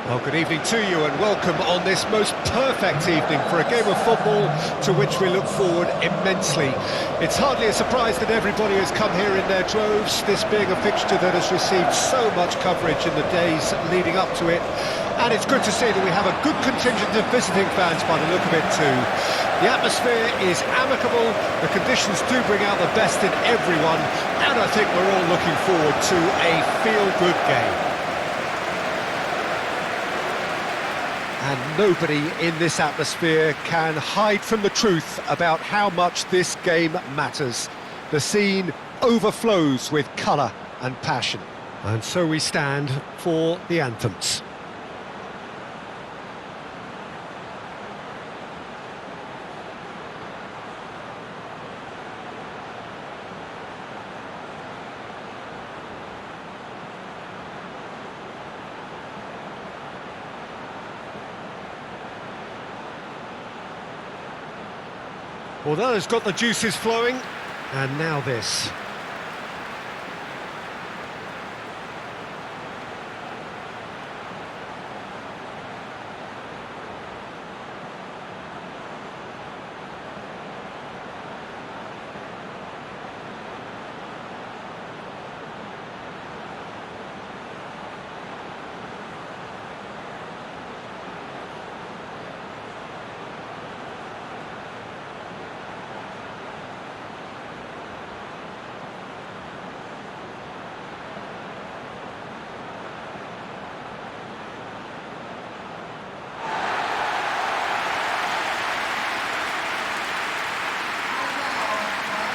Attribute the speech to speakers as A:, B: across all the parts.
A: Well, good evening to you and welcome on this most perfect evening for a game of football to which we look forward immensely. It's hardly a surprise that everybody has come here in their droves, this being a fixture that has received so much coverage in the days leading up to it. And it's good to see that we have a good contingent of visiting fans by the look of it too. The atmosphere is amicable, the conditions do bring out the best in everyone, and I think we're all looking forward to a feel-good game. And nobody in this atmosphere can hide from the truth about how much this game matters. The scene overflows with colour and passion. And so we stand for the anthems. Well, that has got the juices flowing, and now this.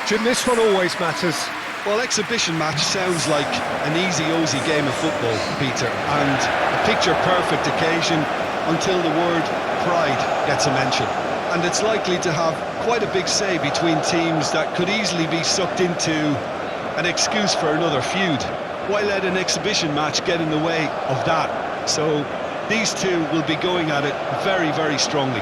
A: Jim, this one always matters.
B: Well, exhibition match sounds like an easy-ozy game of football, Peter, and a picture-perfect occasion until the word pride gets a mention. And it's likely to have quite a big say between teams that could easily be sucked into an excuse for another feud. Why let an exhibition match get in the way of that? So these two will be going at it very, very strongly.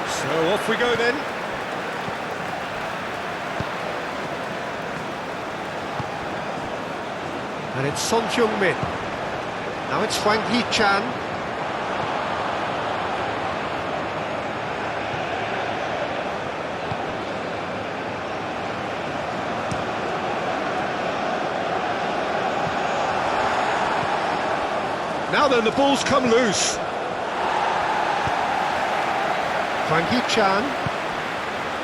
A: So off we go then. And it's Sonheung-min. Now it's Hwang Hee-chan. Now then, the ball's come loose. Hwang Hee-chan,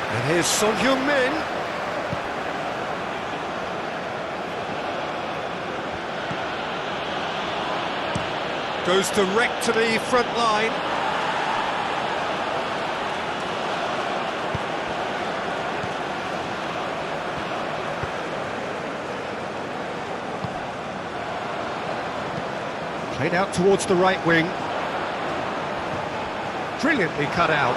A: and here's Sonheung-min. Goes direct to the front line. Played out towards the right wing. Brilliantly cut out.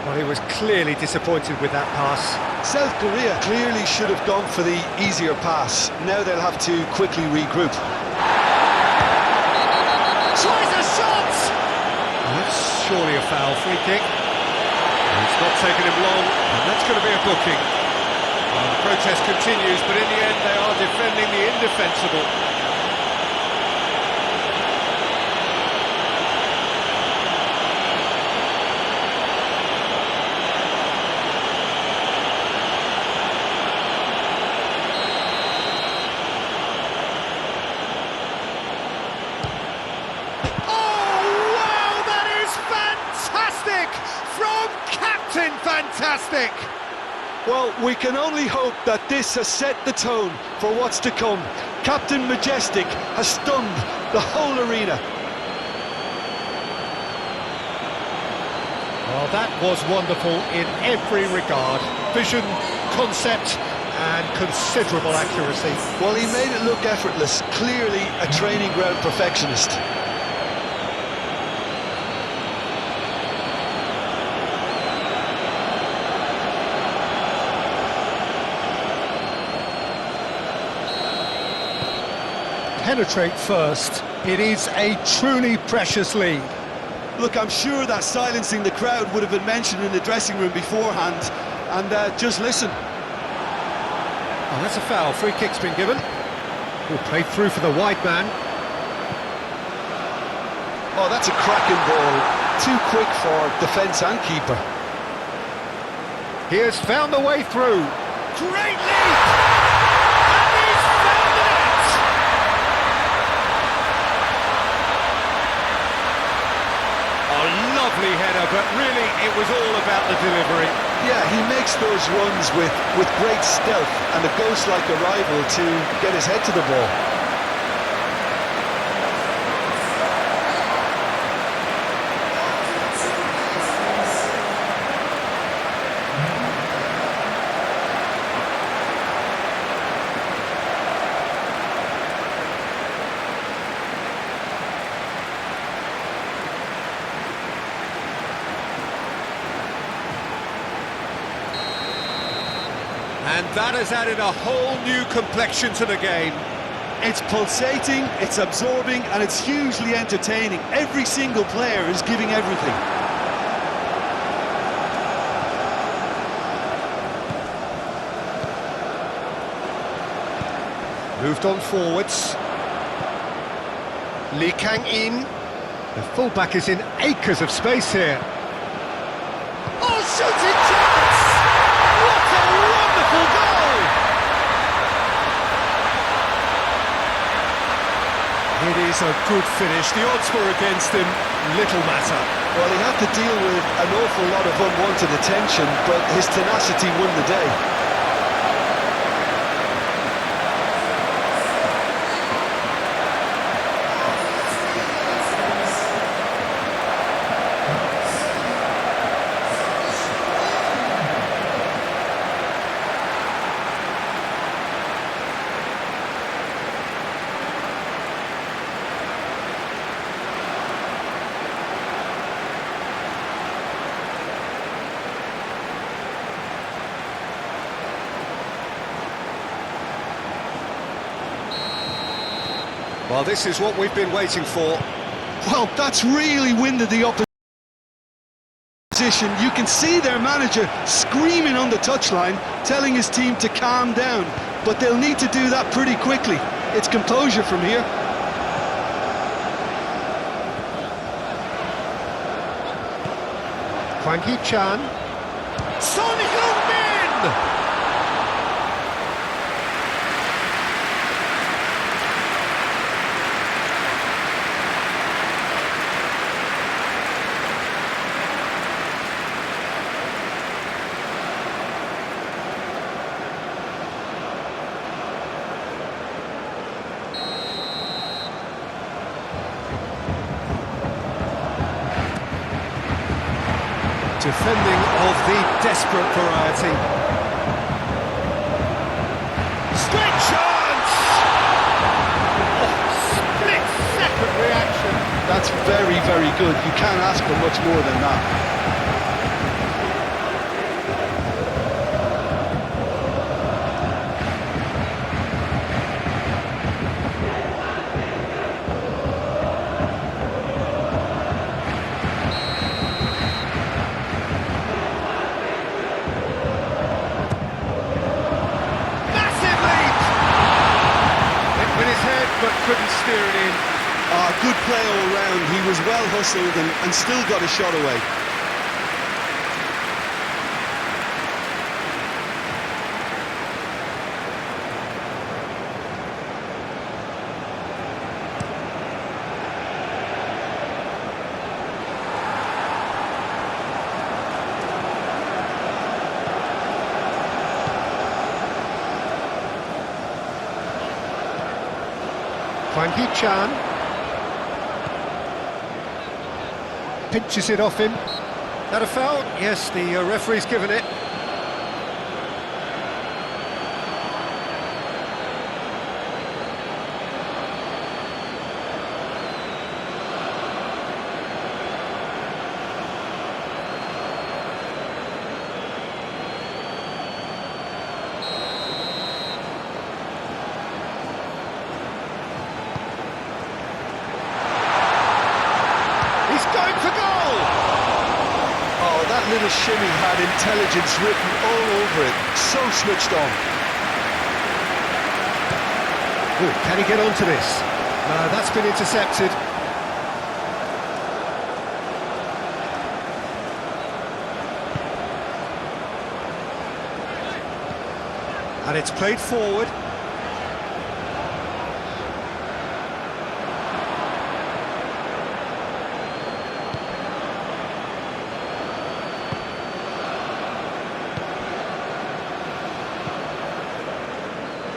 A: Well, he was clearly disappointed with that pass.
B: South Korea clearly should have gone for the easier pass. Now they'll have to quickly regroup.
A: Tries a shot! That's surely a foul free kick. It's not taken him long, and that's going to be a booking. Well, the protest continues, but in the end they are defending the indefensible. Fantastic!
B: Well, we can only hope that this has set the tone for what's to come. Captain Majestic has stunned the whole arena.
A: Well, that was wonderful in every regard. Vision, concept, and considerable accuracy.
B: Well, he made it look effortless. Clearly a training ground perfectionist.
A: Penetrate first. It is a truly precious lead.
B: Look, I'm sure that silencing the crowd would have been mentioned in the dressing room beforehand. And just listen.
A: Oh, that's a foul. Free kick's been given. Oh, played through for the wide man.
B: Oh, that's a cracking ball. Too quick for defence and keeper.
A: He has found the way through. Great leap! And he's found the net! A lovely header, but really it was all about the delivery.
B: Yeah, he makes those runs with great stealth and a ghost-like arrival to get his head to the ball.
A: And that has added a whole new complexion to the game.
B: It's pulsating, it's absorbing, and it's hugely entertaining. Every single player is giving everything.
A: Moved on forwards. Lee Kang-in. The fullback is in acres of space here. Oh, shooting chance! What a wonderful goal! It is a good finish. The odds were against him. Little matter.
B: Well, he had to deal with an awful lot of unwanted attention, but his tenacity won the day.
A: Well, this is what we've been waiting for.
B: Well, that's really winded the opposition. You can see their manager screaming on the touchline, telling his team to calm down. But they'll need to do that pretty quickly. It's composure from here.
A: Hwang Hee-chan. Son Heung-min! Defending of the desperate variety. Straight chance! Oh, split-second reaction.
B: That's very, very good. You can't ask for much more than that.
A: But couldn't steer it in.
B: Good play all round. He was well hustled and still got a shot away.
A: Hwang Hee-chan pinches it off him. That a foul? Yes, the referee's given it. Going for goal!
B: That little shimmy had intelligence written all over it. So switched on.
A: Ooh, can he get onto this? No, that's been intercepted. And it's played forward.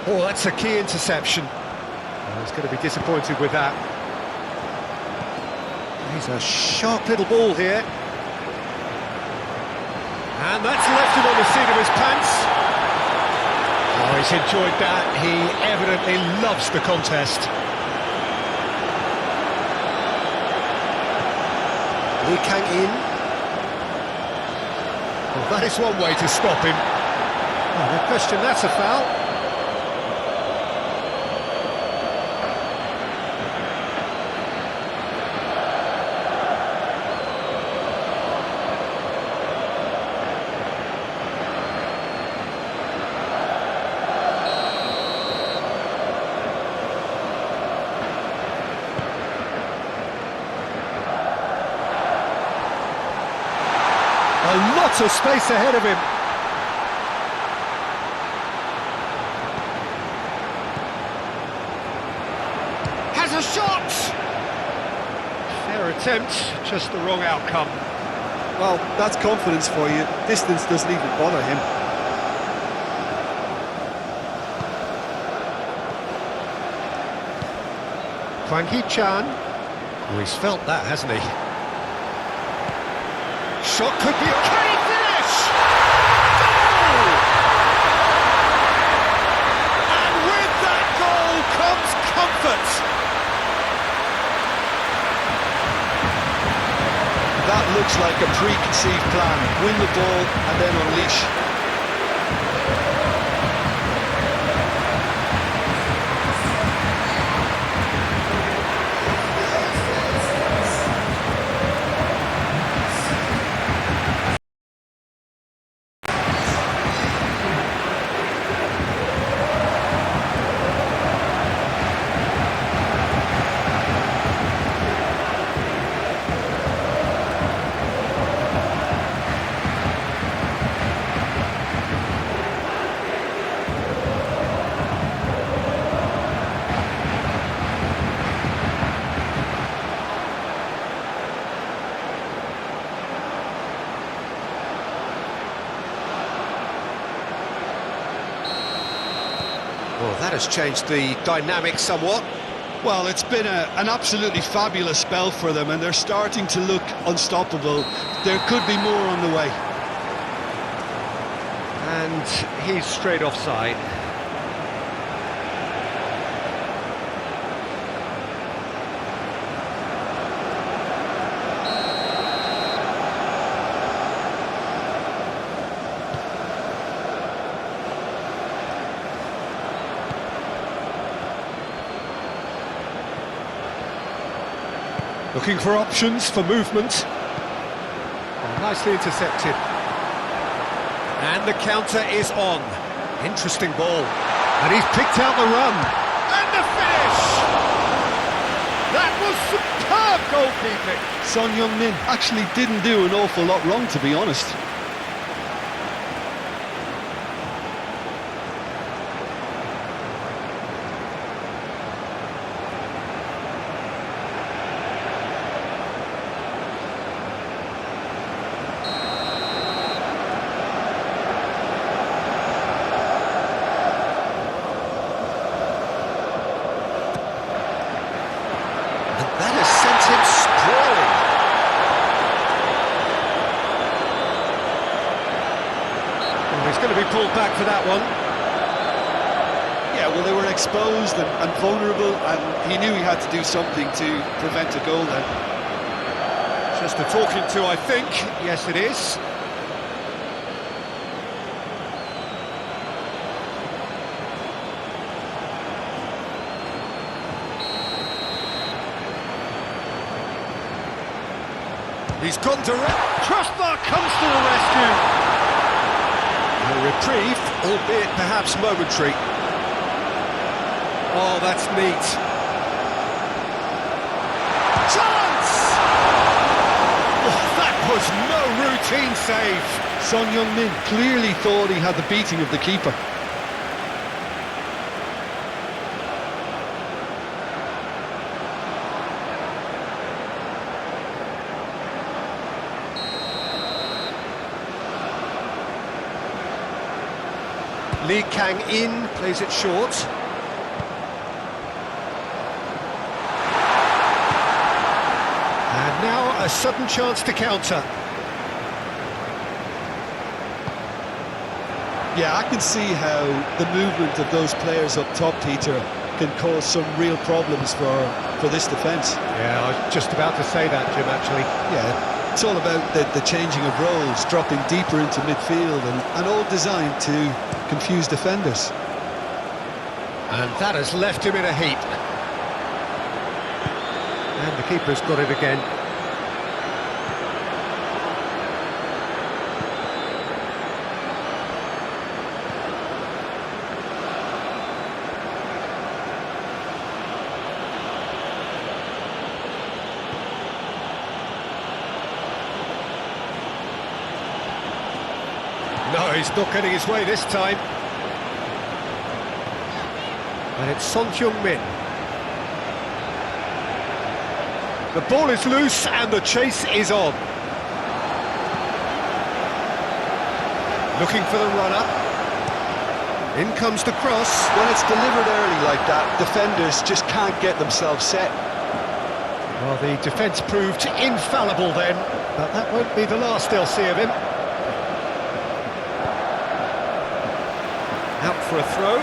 A: Oh, that's a key interception. Oh, he's going to be disappointed with that. He's a sharp little ball here. And that's left him on the seat of his pants. Oh, he's enjoyed that. He evidently loves the contest. Lee Kang in. Well, that is one way to stop him. Oh, no question, that's a foul. Lots of space ahead of him. Has a shot! Fair attempt, just the wrong outcome.
B: Well, that's confidence for you. Distance doesn't even bother him.
A: Kwang Hee-chan. Oh, he's felt that, hasn't he? Shot could be... Can he finish? Goal! And with that goal comes comfort.
B: That looks like a preconceived plan. Win the ball and then unleash.
A: Well, that has changed the dynamic somewhat.
B: Well, it's been an absolutely fabulous spell for them, and they're starting to look unstoppable. There could be more on the way.
A: And he's straight offside. Looking for options for movement. Oh, nicely intercepted. And the counter is on. Interesting ball. And he's picked out the run. And the finish! That was superb goalkeeping.
B: Son Heung-min actually didn't do an awful lot wrong, to be honest.
A: That has sent him sprawling. Well, he's going to be pulled back for that one.
B: Yeah, well, they were exposed and vulnerable, and he knew he had to do something to prevent a goal then.
A: Just a talking to, I think. Yes, it is. He's gone direct. Crossbar comes to the rescue. A reprieve, albeit perhaps momentary. Oh, that's neat. Chance! Oh, that was no routine save.
B: Son Heung-min clearly thought he had the beating of the keeper.
A: Lee Kang-in plays it short. And now a sudden chance to counter.
B: Yeah, I can see how the movement of those players up top, Peter, can cause some real problems for this defence.
A: Yeah, I was just about to say that, Jim, actually.
B: Yeah, it's all about the changing of roles, dropping deeper into midfield, and all designed to confuse defenders.
A: And that has left him in a heap. And the keeper's got it again. No, he's not getting his way this time. And it's Son Heung-min. The ball is loose and the chase is on. Looking for the runner. In comes the cross.
B: When it's delivered early like that, defenders just can't get themselves set.
A: Well, the defence proved infallible then, but that won't be the last they'll see of him. Out for a throw.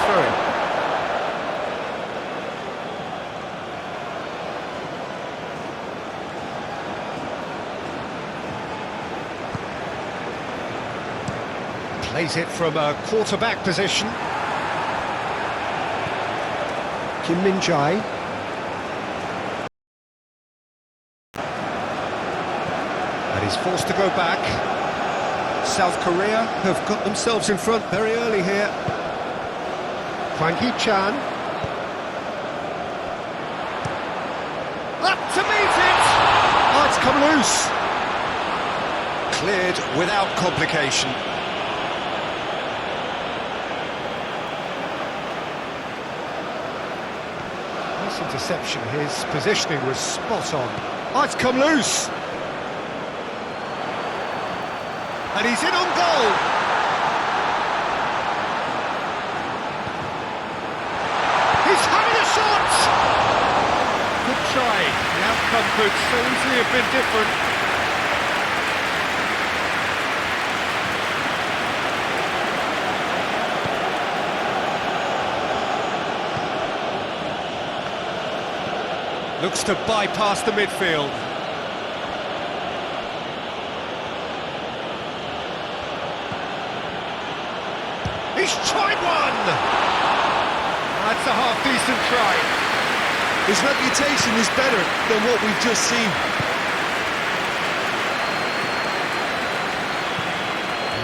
A: Throw in. Plays it from a quarterback position. Kim Min-jae. And he's forced to go back. South Korea have got themselves in front very early here. Hwang Hee-chan. Up to meet it! Oh, it's come loose. Cleared without complication. Nice interception. His positioning was spot on. Oh, it's come loose. And he's in on goal. He's having a shot. Good try. The outcome could so easily have been different. Looks to bypass the midfield. He's tried one! That's a half-decent try.
B: His reputation is better than what we've just seen.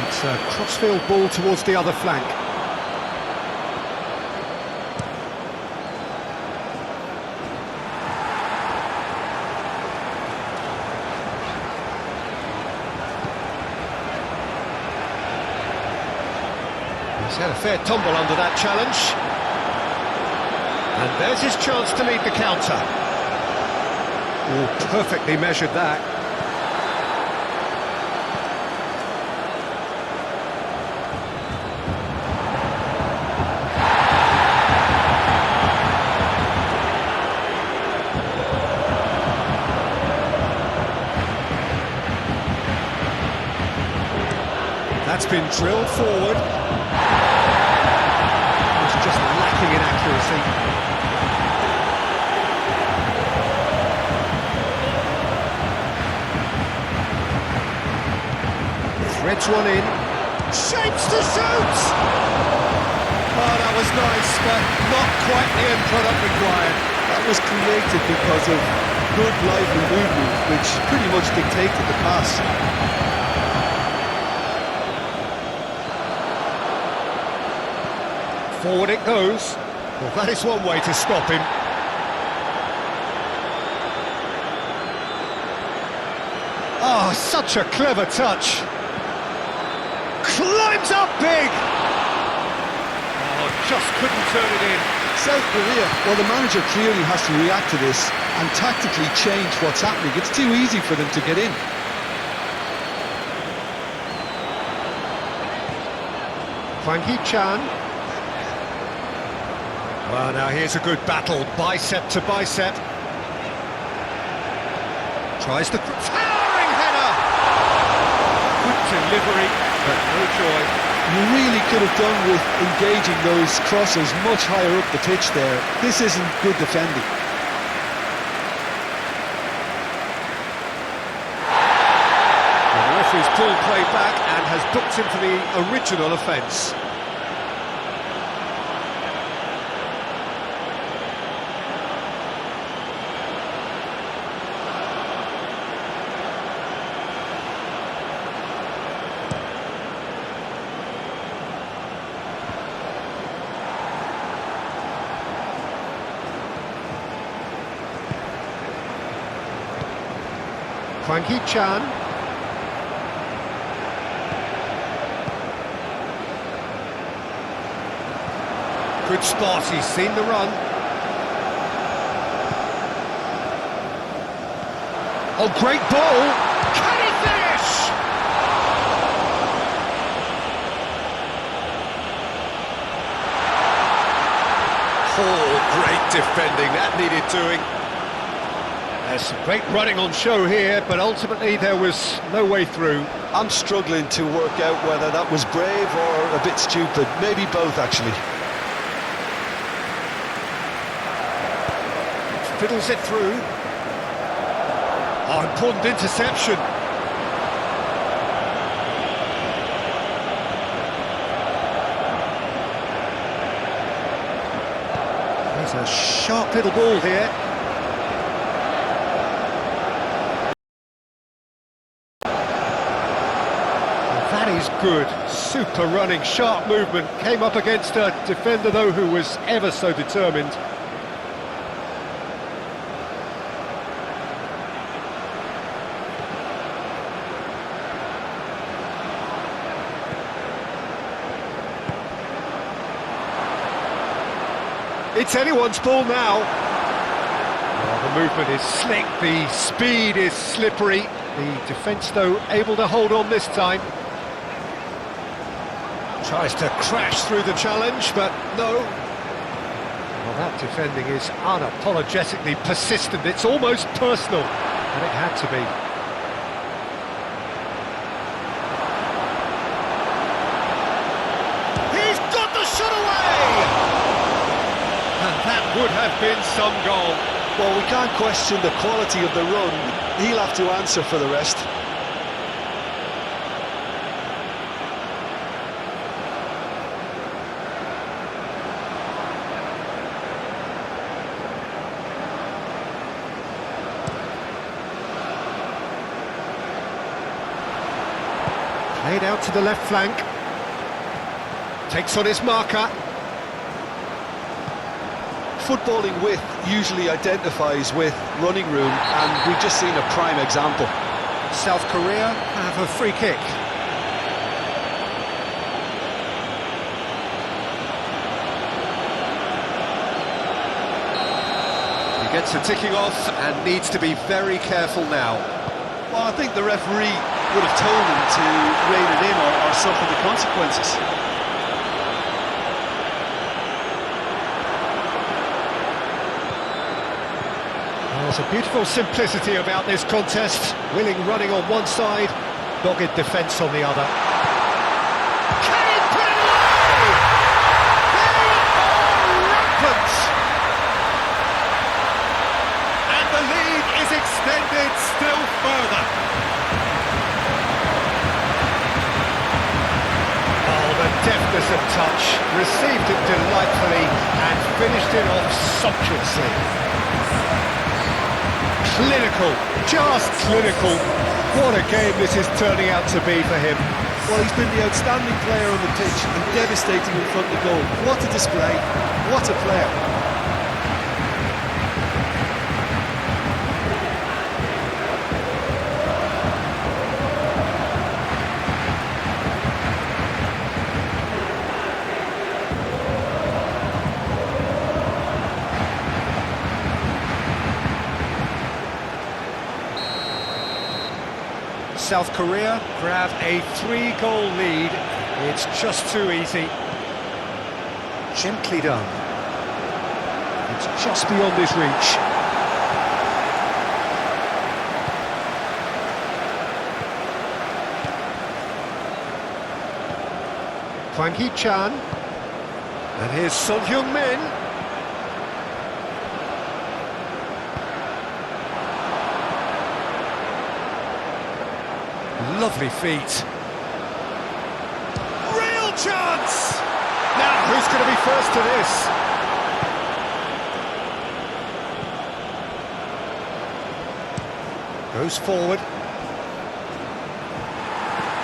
A: It's a crossfield ball towards the other flank. He's had a fair tumble under that challenge. And there's his chance to lead the counter. Oh, perfectly measured that. That's been drilled forward. It's just lacking in accuracy. Threads one in. Shapes to shoot! Oh, that was nice, but not quite the end product required.
B: That was created because of good lively movement, which pretty much dictated the pass.
A: Forward it goes. Well, that is one way to stop him. Oh, such a clever touch. Climbs up big. Oh, just couldn't turn it in.
B: South Korea, well, the manager clearly has to react to this and tactically change what's happening. It's too easy for them to get in.
A: Hwang Hee-chan. Well, now here's a good battle, bicep to bicep. Tries the towering header. Good delivery, but no joy.
B: You really could have done with engaging those crosses much higher up the pitch there. This isn't good defending.
A: The referee's pulled play back and has booked him for the original offence. Hwang Hee-chan. Good spot, he's seen the run. Oh, great ball! Can he finish? Oh, great defending, that needed doing. There's some great running on show here, but ultimately there was no way through.
B: I'm struggling to work out whether that was brave or a bit stupid. Maybe both, actually.
A: Fiddles it through. Oh, important interception. There's a sharp little ball here. That is good, super running, sharp movement, came up against a defender though who was ever so determined. It's anyone's ball now. Oh, the movement is slick, the speed is slippery, the defence though able to hold on this time. Tries to crash through the challenge, but no. Well, that defending is unapologetically persistent. It's almost personal, and it had to be. He's got the shot away! And that would have been some goal.
B: Well, we can't question the quality of the run. He'll have to answer for the rest.
A: Played out to the left flank. Takes on his marker.
B: Footballing width usually identifies with running room, and we've just seen a prime example.
A: South Korea have a free kick. He gets a ticking off and needs to be very careful now.
B: Well, I think the referee would have told him to rein it in or suffer the consequences.
A: There's a beautiful simplicity about this contest. Willing running on one side, dogged defence on the other. Can he put it away? They are rampant! And the lead is extended still further. Oh, the deftness of touch, received it delightfully and finished it off sumptuously. Clinical, just clinical. What a game this is turning out to be for him.
B: Well, he's been the outstanding player on the pitch and devastating in front of goal. What a display, what a player.
A: South Korea grab a 3-goal lead. It's just too easy. Gently done. It's just beyond his reach. Hwang Hee-chan. And here's Son Heung-min. Lovely feet. Real chance! Now, who's going to be first to this? Goes forward.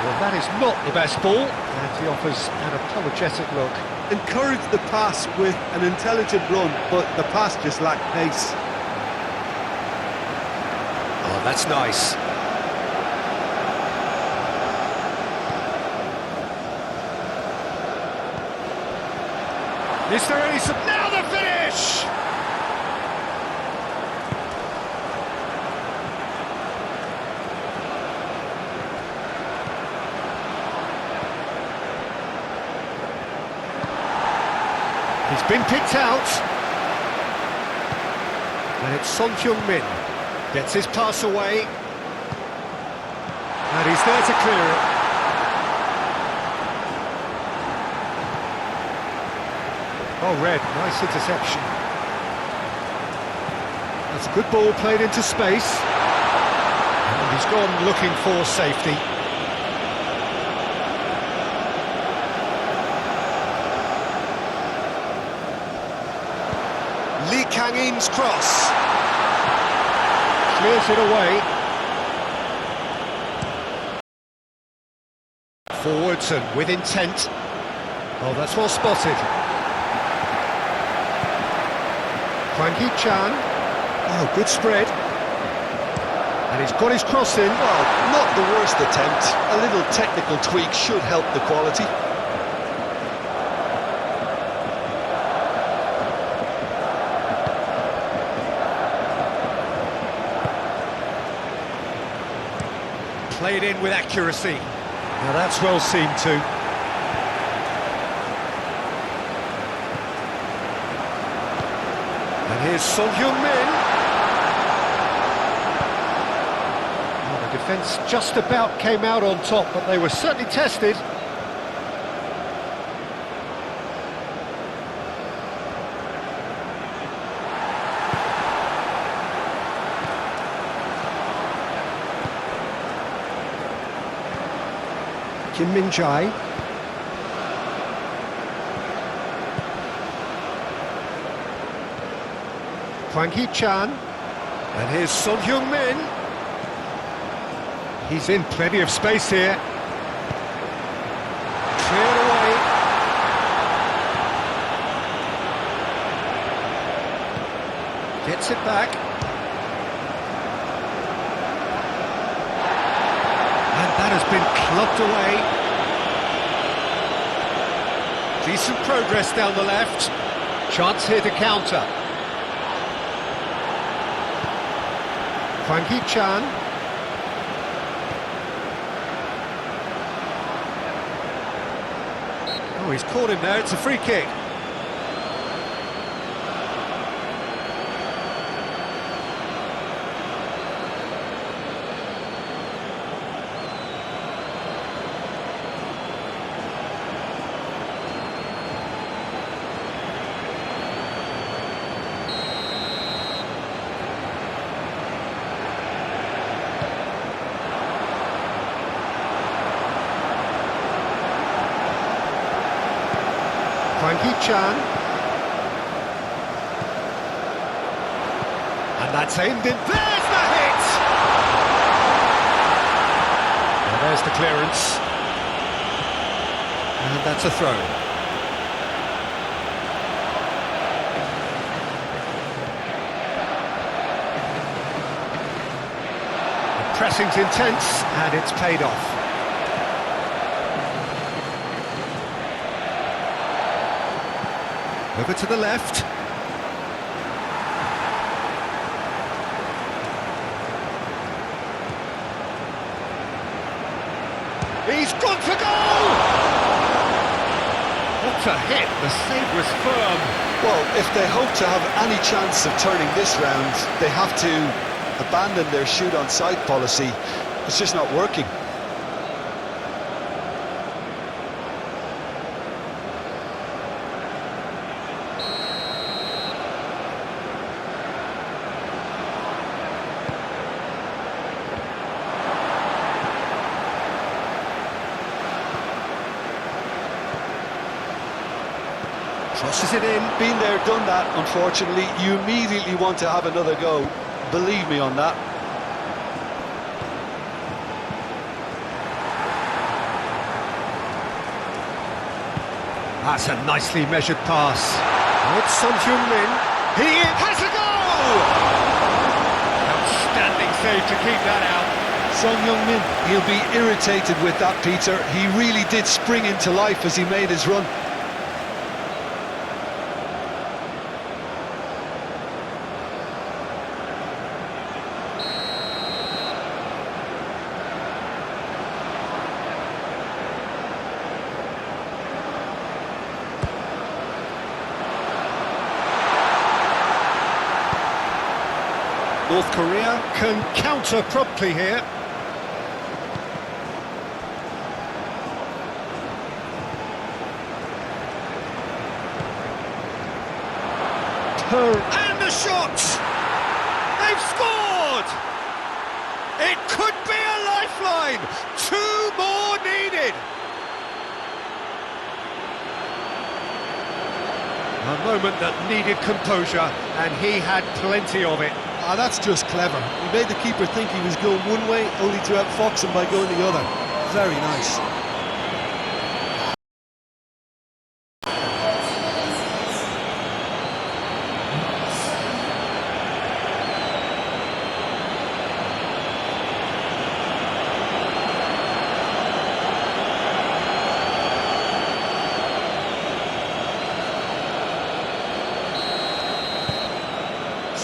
A: Well, that is not the best ball, and he offers an apologetic look.
B: Encouraged the pass with an intelligent run, but the pass just lacked pace.
A: Oh, that's nice. Is there any... Now the finish! He's been picked out. And it's Son Heung-min. Gets his pass away. And he's there to clear it. Oh, red, nice interception. That's a good ball played into space. And he's gone looking for safety. Lee Kang-in's cross. Clears it away. Forwards and with intent. Oh, that's well spotted. Hwang Hee-chan. Oh, good spread. And he's got his cross in.
B: Well, not the worst attempt. A little technical tweak should help the quality.
A: Played in with accuracy. Now that's well seen too. And here's Son Heung-min. Well, the defence just about came out on top, but they were certainly tested. Kim Min-jae. Hwang Hee-chan. And here's Son Heung-min. He's in plenty of space here. Cleared away. Gets it back. And that has been clubbed away. Decent progress down the left. Chance here to counter. Hwang Hee-chan. Oh, he's caught him there. It's a free kick. Hwang Hee-chan. And that's aimed in. There's the hit! Well, there's the clearance. And that's a throw. The pressing's intense, and it's paid off. Over to the left. He's gone for goal! What a hit, the save was firm.
B: Well, if they hope to have any chance of turning this round, they have to abandon their shoot-on-sight policy. It's just not working.
A: Crosses it in.
B: Been there, done that, unfortunately. You immediately want to have another go. Believe me on that.
A: That's a nicely measured pass. It's Son-Heung-min. He has a goal! Outstanding save to keep that out.
B: Son-Heung-min, he'll be irritated with that, Peter. He really did spring into life as he made his run.
A: North Korea can counter promptly here. And the shot! They've scored! It could be a lifeline! 2 more needed! A moment that needed composure, and he had plenty of it.
B: Ah, that's just clever. He made the keeper think he was going one way, only to outfox him by going the other. Very nice.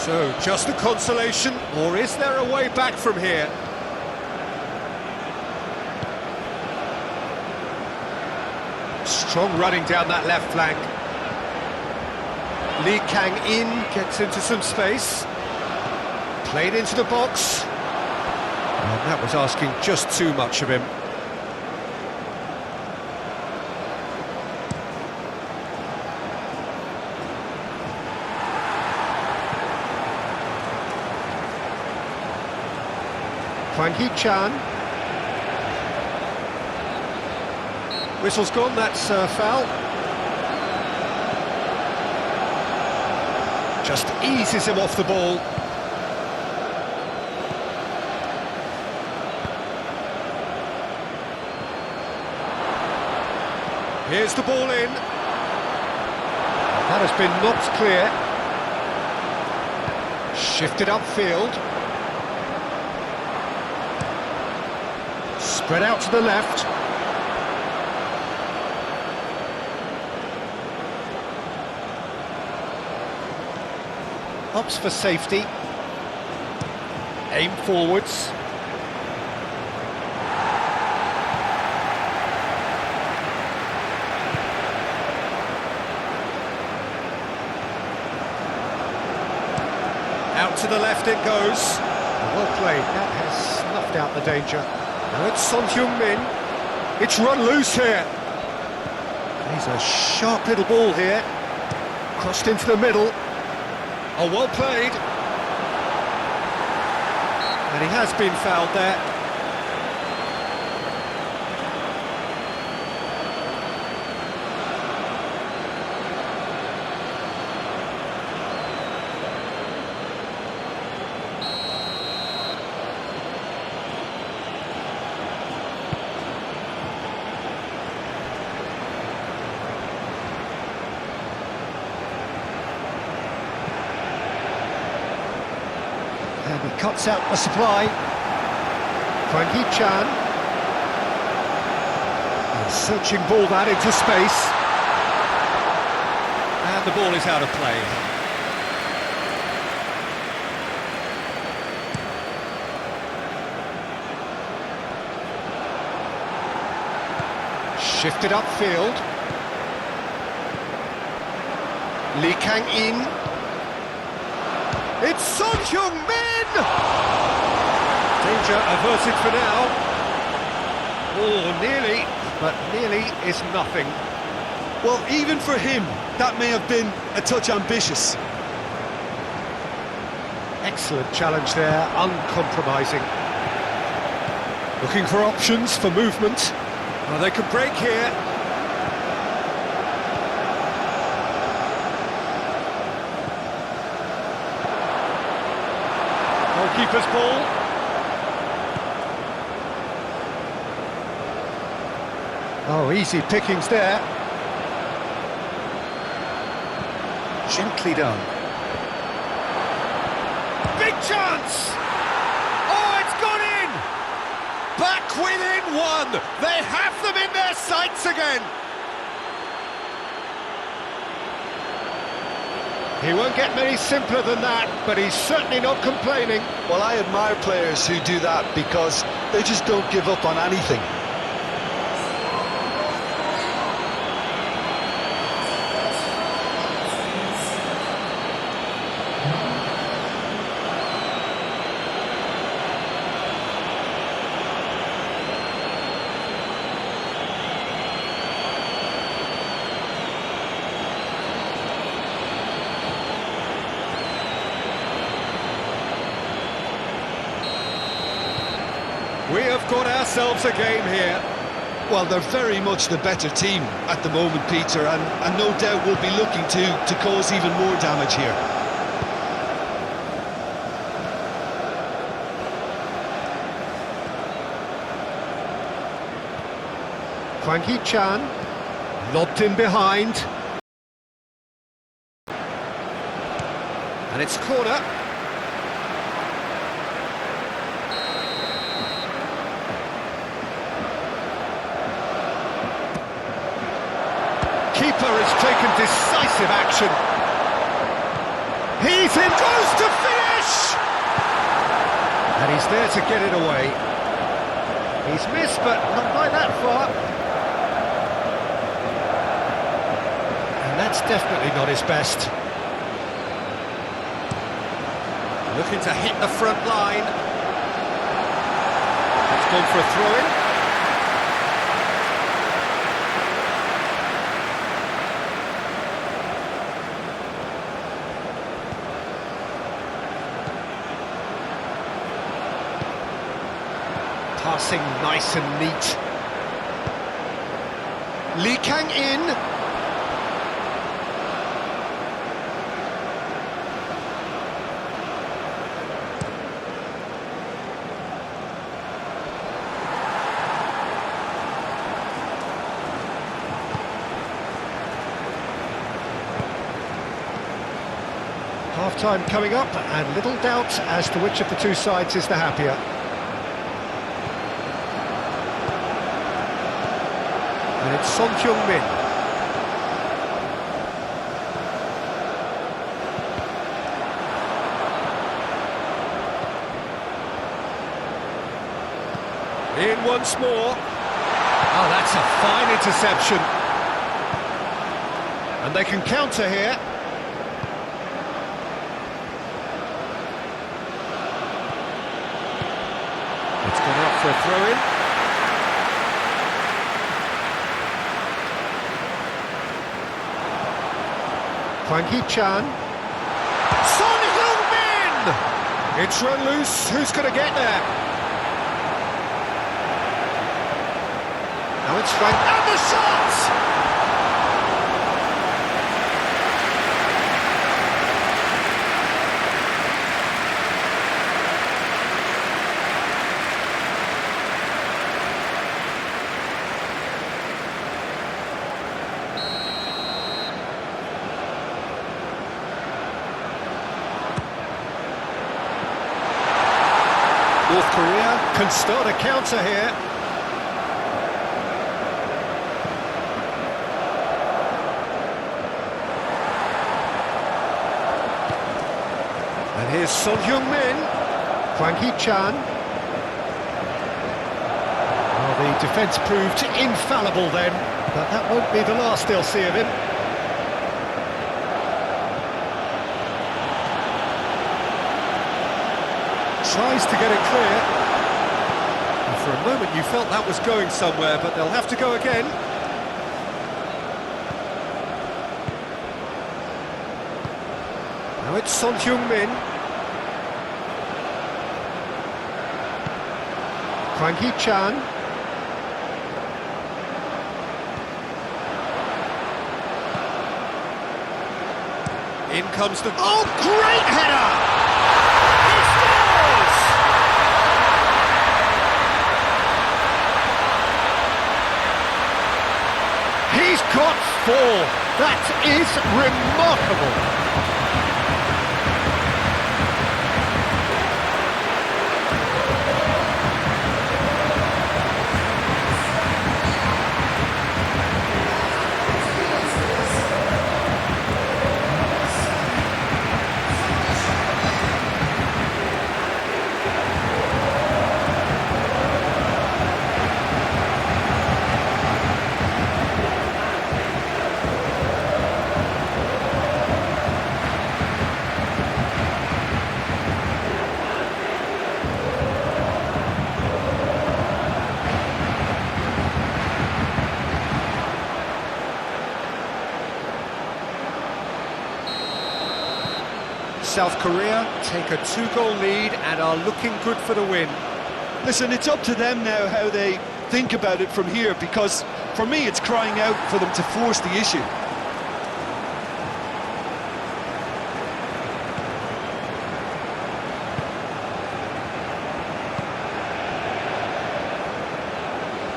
A: So, just a consolation, or is there a way back from here? Strong running down that left flank. Lee Kang-in gets into some space. Played into the box. And that was asking just too much of him. Hwang Hee-chan. Whistle's gone, that's foul. Just eases him off the ball. Here's the ball in. That has been knocked clear. Shifted upfield. Spread out to the left. Opts for safety. Aim forwards. Out to the left it goes. Well played, that has snuffed out the danger. Now it's Son-Heung-min. It's run loose here. He's a sharp little ball here. Crossed into the middle. Oh, well played. And he has been fouled there. He cuts out the supply. Frankie Chan. A searching ball that into space. And the ball is out of play. Shifted upfield. Lee Kang-in. It's Son Heung-min! Danger averted for now. Oh, nearly, but nearly is nothing.
B: Well, even for him, that may have been a touch ambitious.
A: Excellent challenge there, uncompromising. Looking for options for movement. Well, they could break here. Goalkeeper's ball. Oh, easy pickings there. Gently done. Big chance! Oh, it's gone in! Back within one! They have them in their sights again! He won't get many simpler than that, but he's certainly not complaining.
B: Well, I admire players who do that because they just don't give up on anything.
A: We have got ourselves a game here.
B: Well, they're very much the better team at the moment, Peter, and no doubt will be looking to cause even more damage here.
A: Frankie Chan, lobbed in behind. And it's corner. Keeper has taken decisive action. He's in, goes to finish! And he's there to get it away. He's missed, but not by that far. And that's definitely not his best. Looking to hit the front line. It's gone for a throw-in. Passing nice and neat. Lee Kang-in. Half-time coming up, and little doubt as to which of the two sides is the happier. And it's Son Heung-min. In once more. Oh, that's a fine interception. And they can counter here. It's gone out for a throw-in. Frankie Chan. Son Heung-min! It's run loose. Who's going to get there? Now it's Frank. And the shot! North Korea can start a counter here. And here's Son Heung-min, Hwang Hee-chan. Well, the defence proved infallible then, but that won't be the last they'll see of him. Tries to get it clear. And for a moment you felt that was going somewhere, but they'll have to go again. Now it's Son Heung-min. Hwang Hee-chan. In comes the... Oh, great header! He's got 4. That is remarkable. South Korea take a 2-goal lead and are looking good for the win.
B: Listen, it's up to them now how they think about it from here, because for me it's crying out for them to force the issue.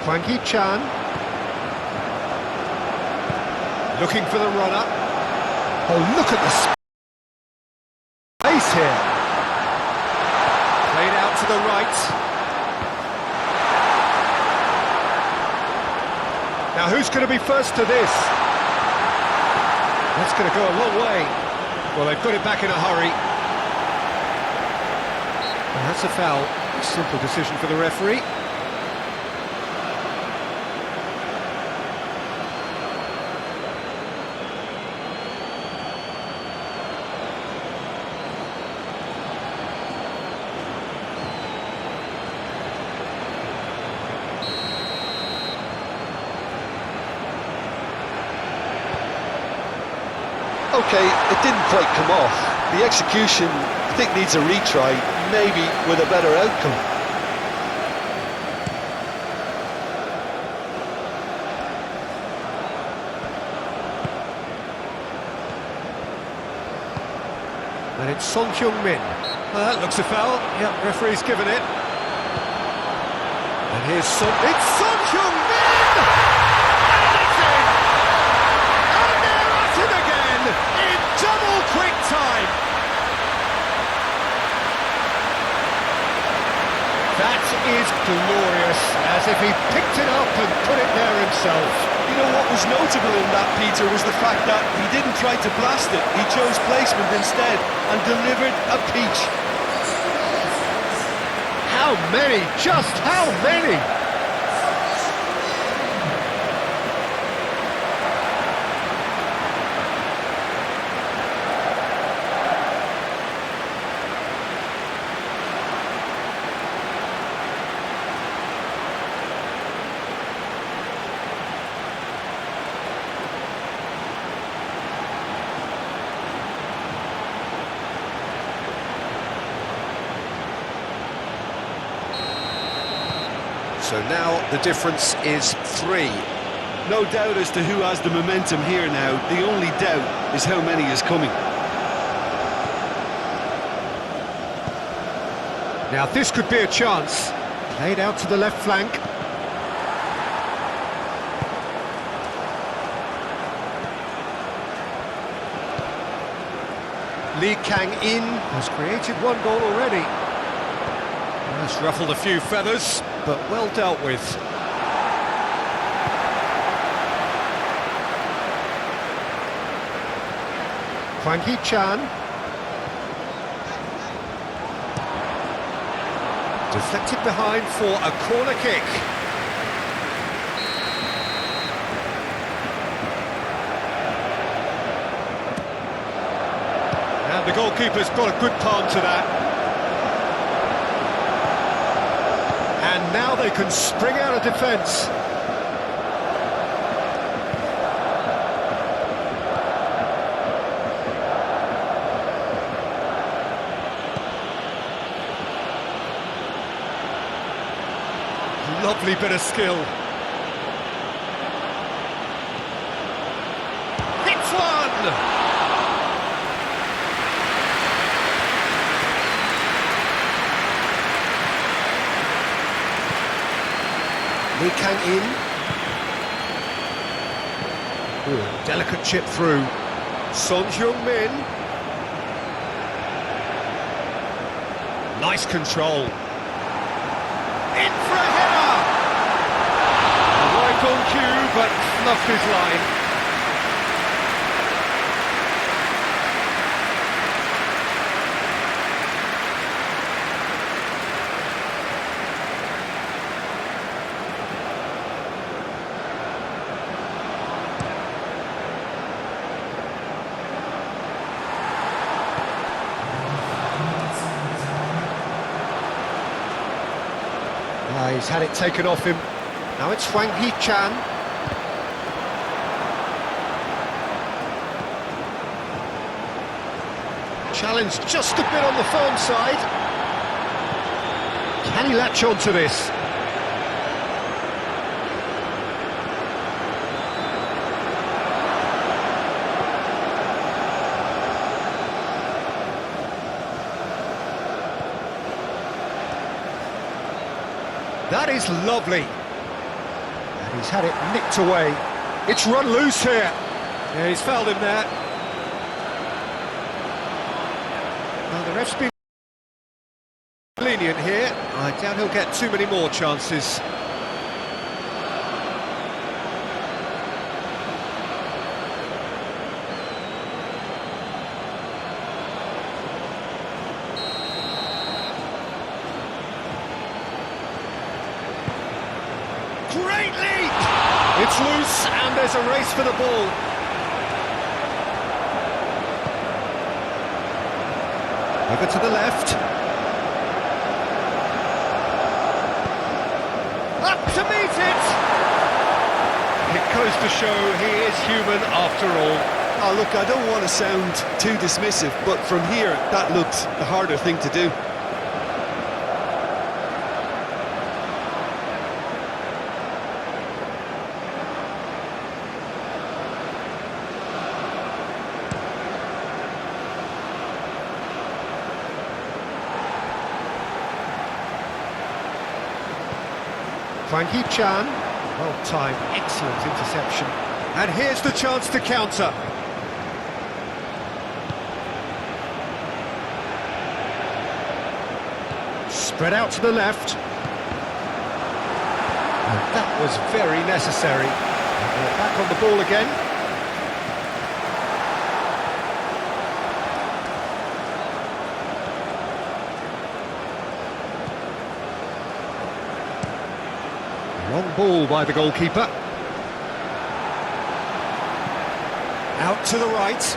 A: Hwang Hee-chan looking for the runner. Oh, look at the space here. Played out to the right. Now who's going to be first to this? That's going to go a long way. Well, they put it back in a hurry. And that's a foul. Simple decision for the referee.
B: Okay, it didn't quite come off. The execution, I think, needs a retry, maybe with a better outcome.
A: And it's Son Heung-min. Well, that looks a foul. Yep, referee's given it. And here's Son... It's Son Heung-min! In double quick time. That is glorious, as if he picked it up and put it there himself.
B: You know what was notable in that, Peter, was the fact that he didn't try to blast it. He chose placement instead and delivered a peach.
A: How many? Just how many? So now the difference is 3.
B: No doubt as to who has the momentum here now. The only doubt is how many is coming.
A: Now this could be a chance. Played out to the left flank. Lee Kang-in has created 1 goal already. Just ruffled a few feathers, but well dealt with. Hwang Hee-chan. Deflected behind for a corner kick. And the goalkeeper's got a good palm to that. And now they can spring out of defence. Lovely bit of skill. Hits one! Lee Kang-in. Ooh, delicate chip through. Son Heung-min. Nice control. In for a header! Right on cue, but fluffed his line. He's had it taken off him. Now it's Hwang Hee-chan. Challenged just a bit on the firm side. Can he latch on to this? That is lovely. And he's had it nicked away. It's run loose here. Yeah, he's fouled him there. Well, the ref's been lenient here. I doubt he'll get too many more chances. Great leap! It's loose and there's a race for the ball. Over to the left. Up to meet it! It goes to show he is human after all.
B: Oh, look, I don't want to sound too dismissive, but from here, that looked the harder thing to do.
A: Hwang Hee-chan, well-timed, excellent interception. And here's the chance to counter. Spread out to the left. And that was very necessary. And we're back on the ball again. Long ball by the goalkeeper. Out to the right.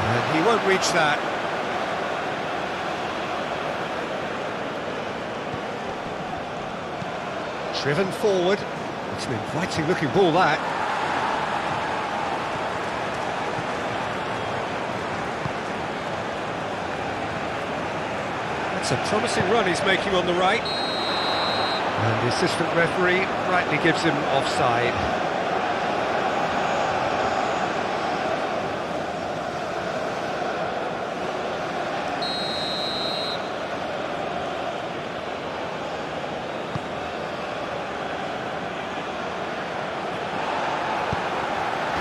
A: And he won't reach that. Driven forward. It's an inviting looking ball, that. It's a promising run he's making on the right. And the assistant referee rightly gives him offside.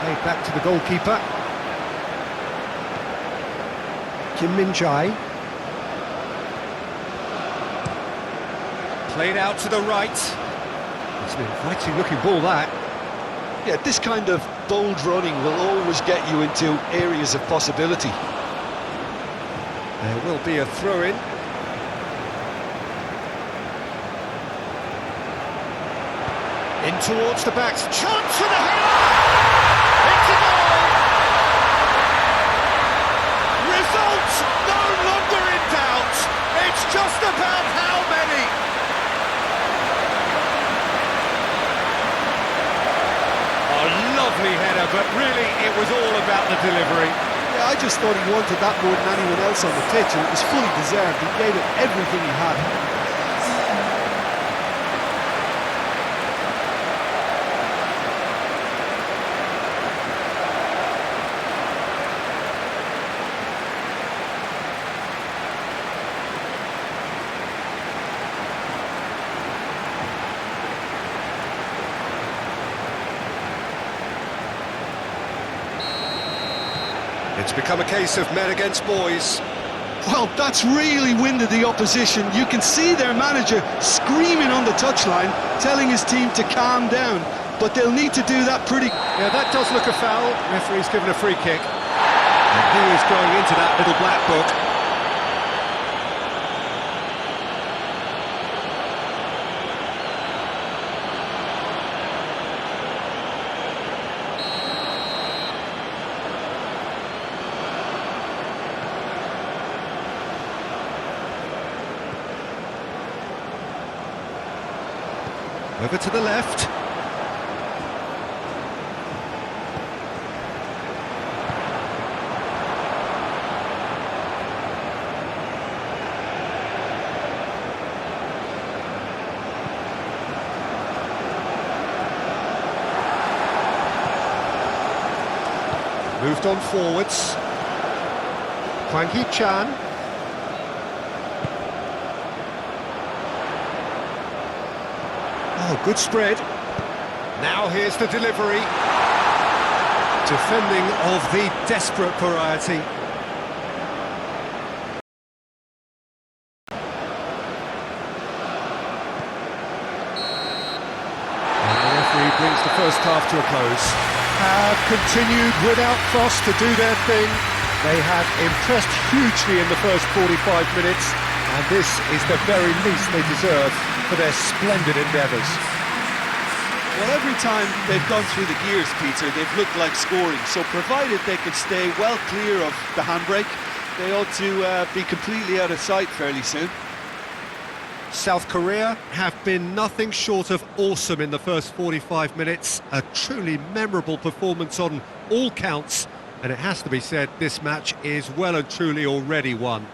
A: Played back to the goalkeeper. Kim Min-jae. Played out to the right. It's an inviting looking ball, that.
B: Yeah, this kind of bold running will always get you into areas of possibility.
A: There will be a throw-in. In towards the backs. Chance for the header! It's a goal! Results no longer in doubt. It's just about how many. A lovely header, but really it was all about the delivery.
C: Yeah, I just thought he wanted that more than anyone else on the pitch, and it was fully deserved. He gave it everything he had.
A: It's become a case of men against boys.
B: Well, that's really winded the opposition. You can see their manager screaming on the touchline, telling his team to calm down, but they'll need to do that pretty...
A: Yeah, that does look a foul. Referee's given a free kick. And who is going into that little black book? Over to the left. Moved on forwards. Hwang Hee-chan. Oh, good spread. Now here's the delivery. Defending of the desperate variety. And the referee brings the first half to a close. Have continued without fuss to do their thing. They have impressed hugely in the first 45 minutes, and this is the very least they deserve for their splendid endeavours.
C: Well, every time they've gone through the gears, Peter, they've looked like scoring. So provided they can stay well clear of the handbrake, they ought to be completely out of sight fairly soon.
A: South Korea have been nothing short of awesome in the first 45 minutes. A truly memorable performance on all counts. And it has to be said, this match is well and truly already won.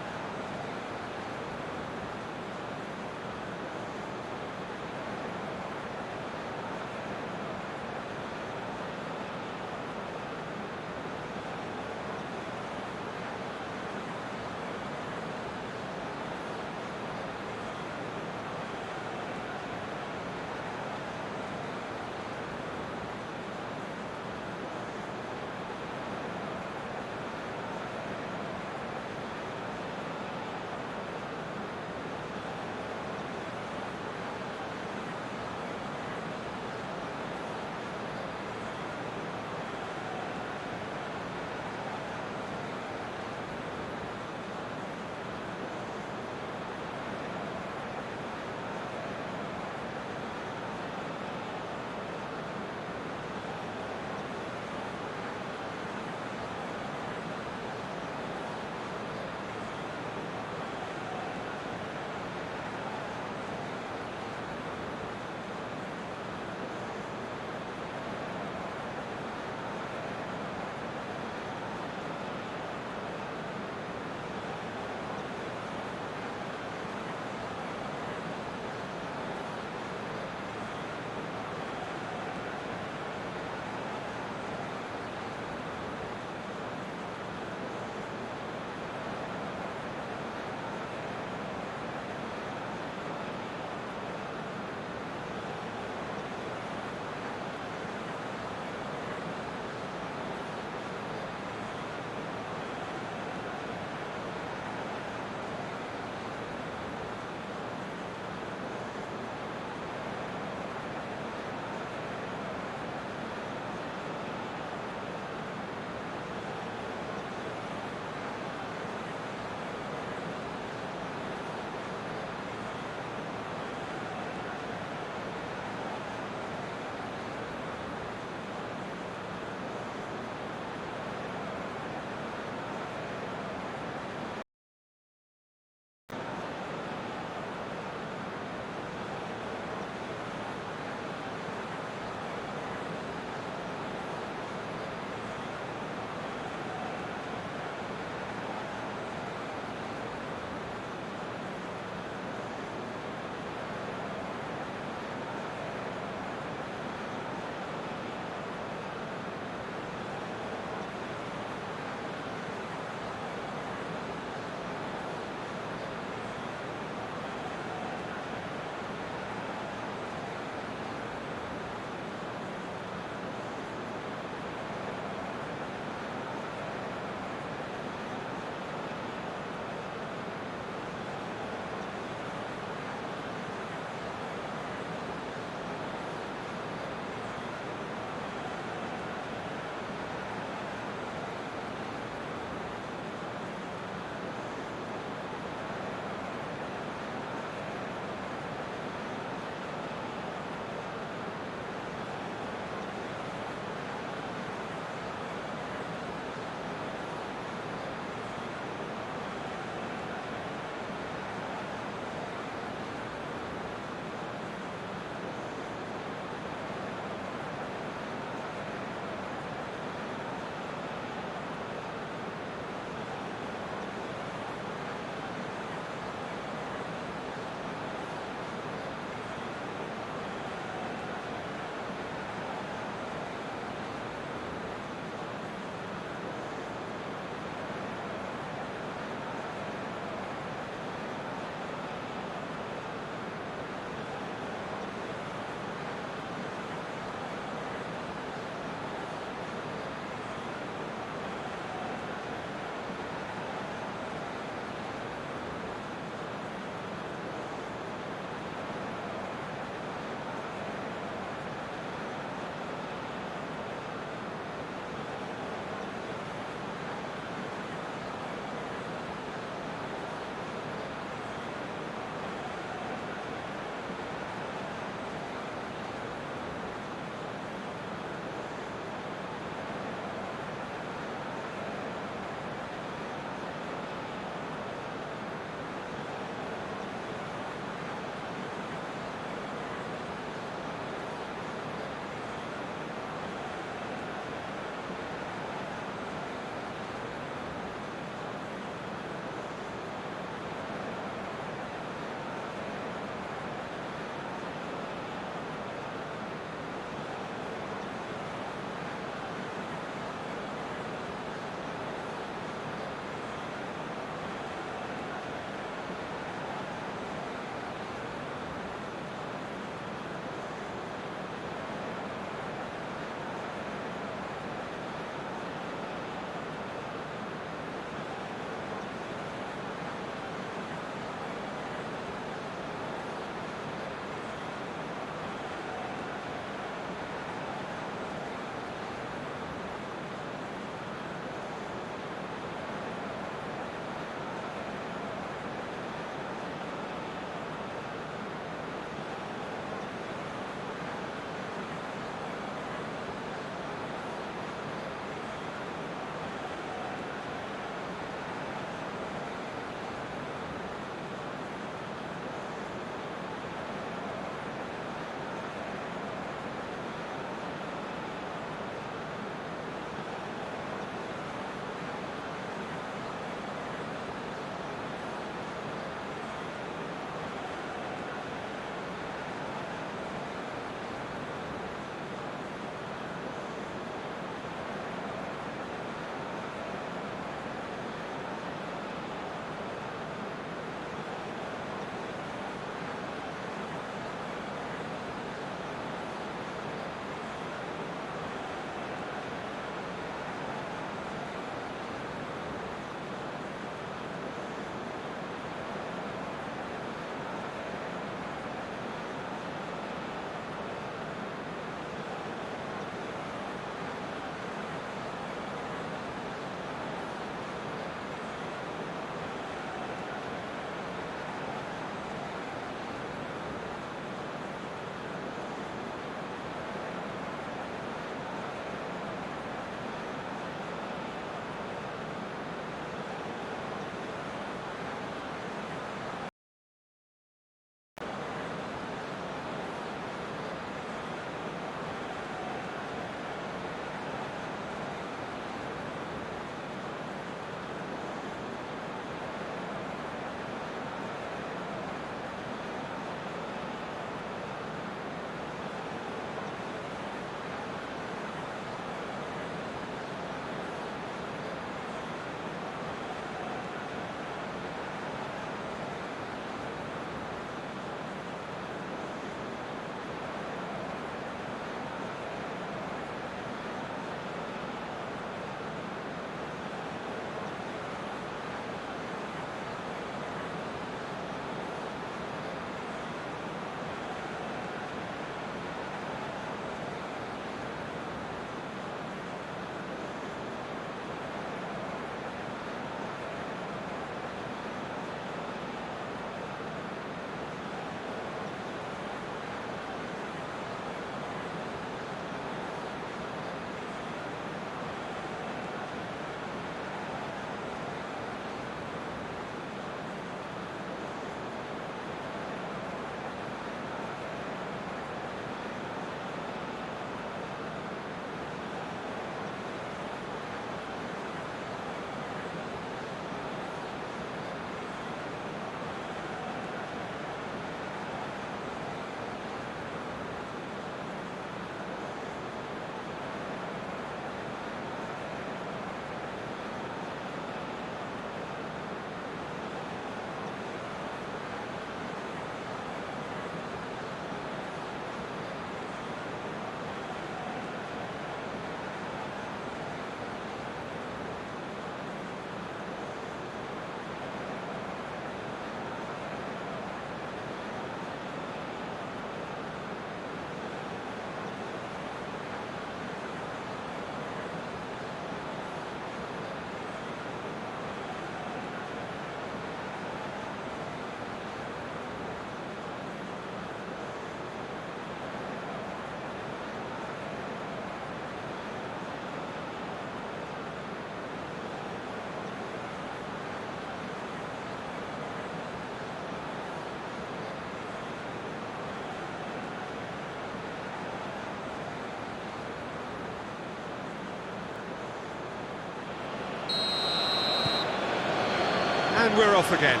A: And we're off again.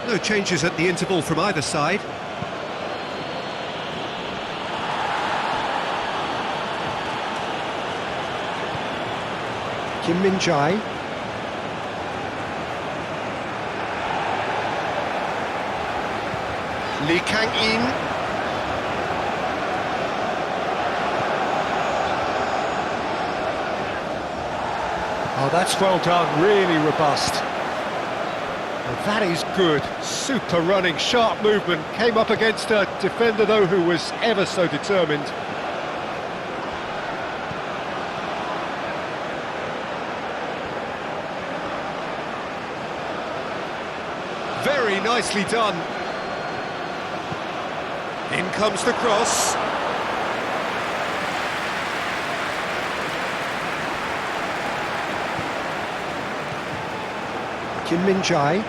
A: No changes at the interval from either side. Kim Min-jae. Lee Kang-in. Oh, that's well done, really robust. Well, that is good, super running, sharp movement. Came up against a defender, though, who was ever so determined. Very nicely done. In comes the cross. Kim Min-jae.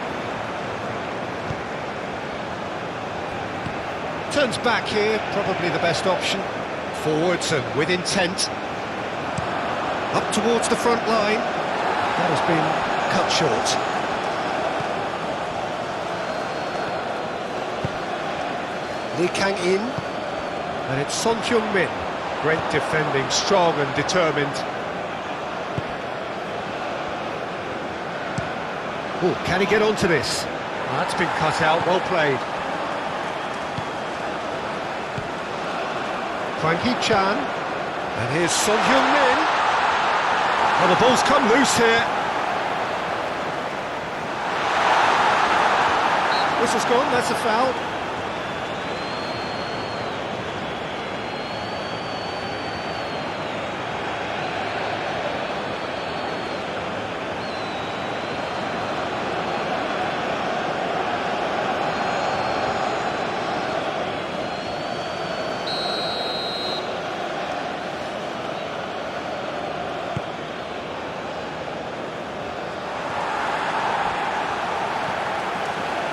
A: Turns back here, probably the best option. Forwards and with intent. Up towards the front line. That has been cut short. Lee Kang-in. And it's Son Heung-min. Great defending, strong and determined. Oh, can he get onto this? Oh, that's been cut out, well played. Hwang Hee-chan. And here's Son Heung-min. Oh, the ball's come loose here. Whistle's gone, that's a foul.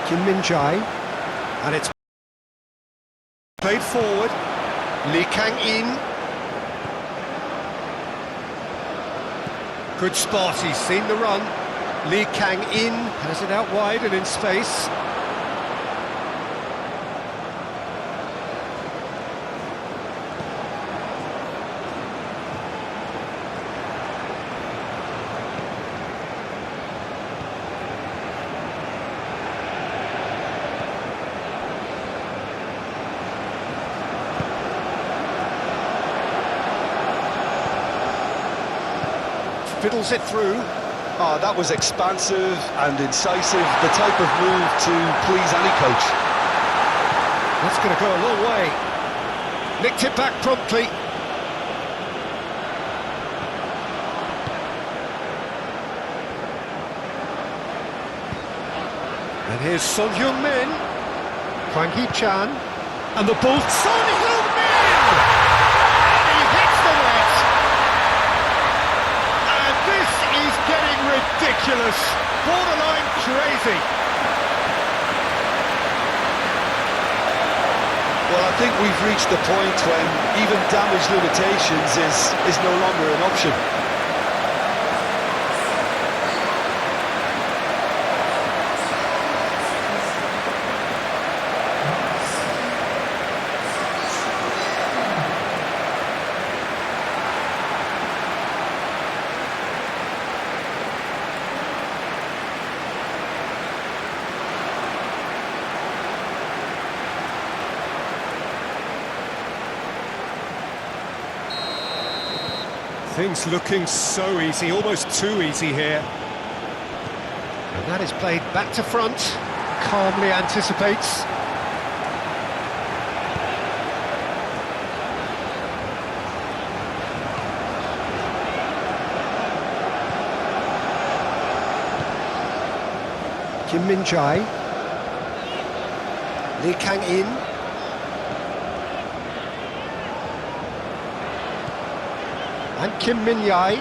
A: Kim Min-jae, and it's played forward. Lee Kang-in. Good spot, he's seen the run. Lee Kang-in has it out wide and in space. Fiddles it through.
B: Oh, that was expansive and incisive, the type of move to please any coach.
A: That's going to go a long way. Nicked it back promptly. And here's Son Heung-min. Hwang Hee-chan. And the ball... Son Heung-min! And he hits the net! And this is getting ridiculous. Borderline crazy.
B: Well, I think we've reached the point when even damage limitations is no longer an option.
A: Things looking so easy, almost too easy here. And that is played back to front, calmly anticipates. Kim Min-jae. Lee Kang-in. And Kim Min-jae.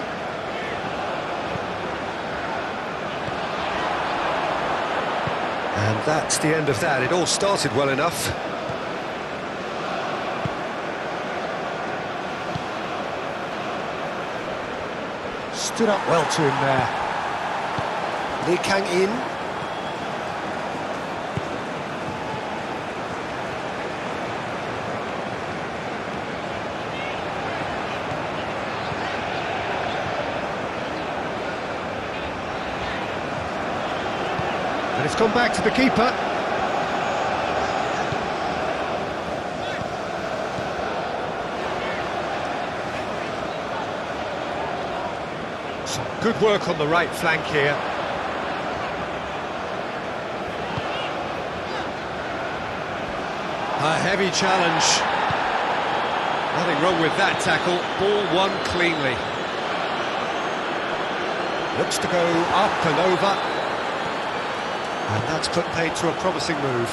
A: And that's the end of that. It all started well enough. Stood up well to him there. Lee Kang-in. And it's gone back to the keeper. Some good work on the right flank here. A heavy challenge. Nothing wrong with that tackle. Ball won cleanly. Looks to go up and over. And that's put paid to a promising move.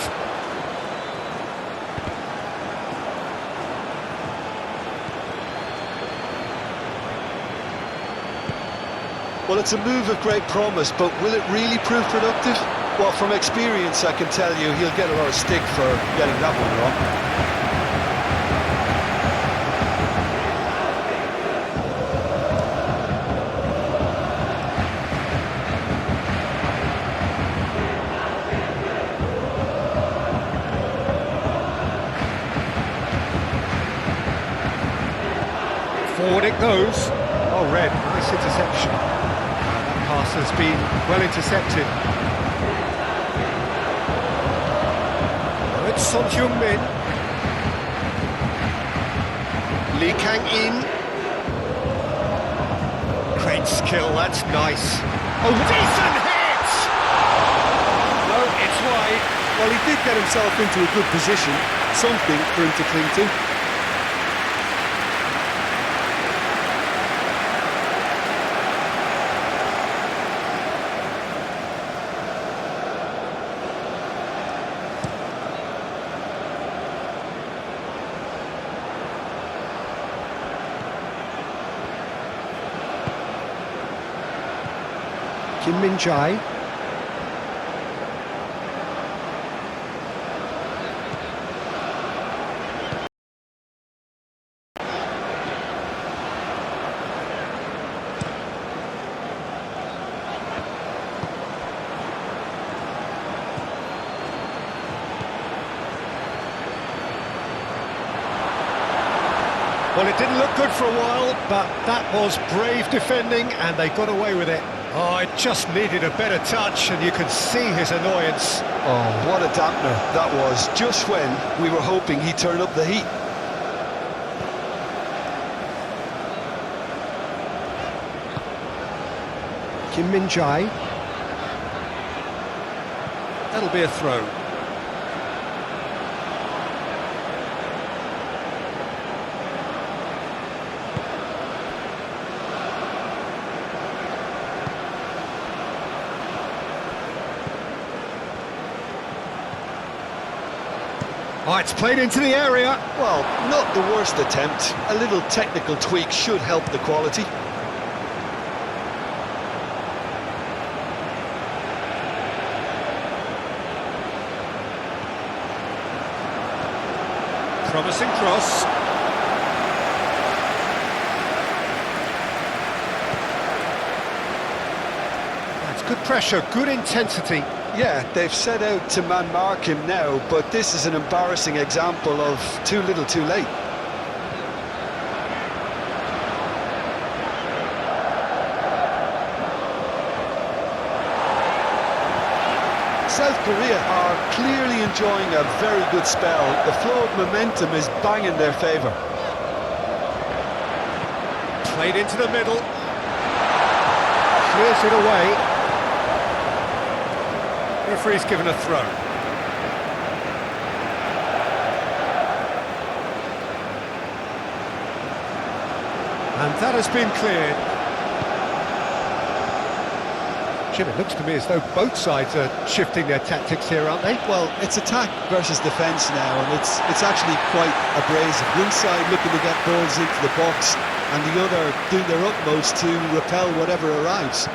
B: Well, it's a move of great promise, but will it really prove productive? Well, from experience, I can tell you he'll get a lot of stick for getting that one wrong.
A: Forward it goes. Oh, Red, nice interception. That pass has been well intercepted. It's Son Heung-min. Lee Kang-in. Great skill, that's nice. Oh, decent hit!
C: No, it's wide. Well, he did get himself into a good position. Something for him to cling to.
A: Kim Min-jae. Well, it didn't look good for a while, but that was brave defending, and they got away with it. Oh, it just needed a better touch, and you could see his annoyance.
B: Oh, what a dampener that was, just when we were hoping he'd turn up the heat.
A: Kim Min-jae. That'll be a throw. Oh, it's played into the area.
B: Well, not the worst attempt. A little technical tweak should help the quality.
A: Promising cross. That's good pressure, good intensity.
B: Yeah, they've set out to man-mark him now, but this is an embarrassing example of too little too late. South Korea are clearly enjoying a very good spell. The flow of momentum is bang in their favour.
A: Played into the middle. Clears it away. Referee's given a throw. And that has been cleared. Jim, it looks to me as though both sides are shifting their tactics here, aren't they?
B: Well, it's attack versus defence now, and it's actually quite abrasive. One side looking to get balls into the box, and the other doing their utmost to repel whatever arrives.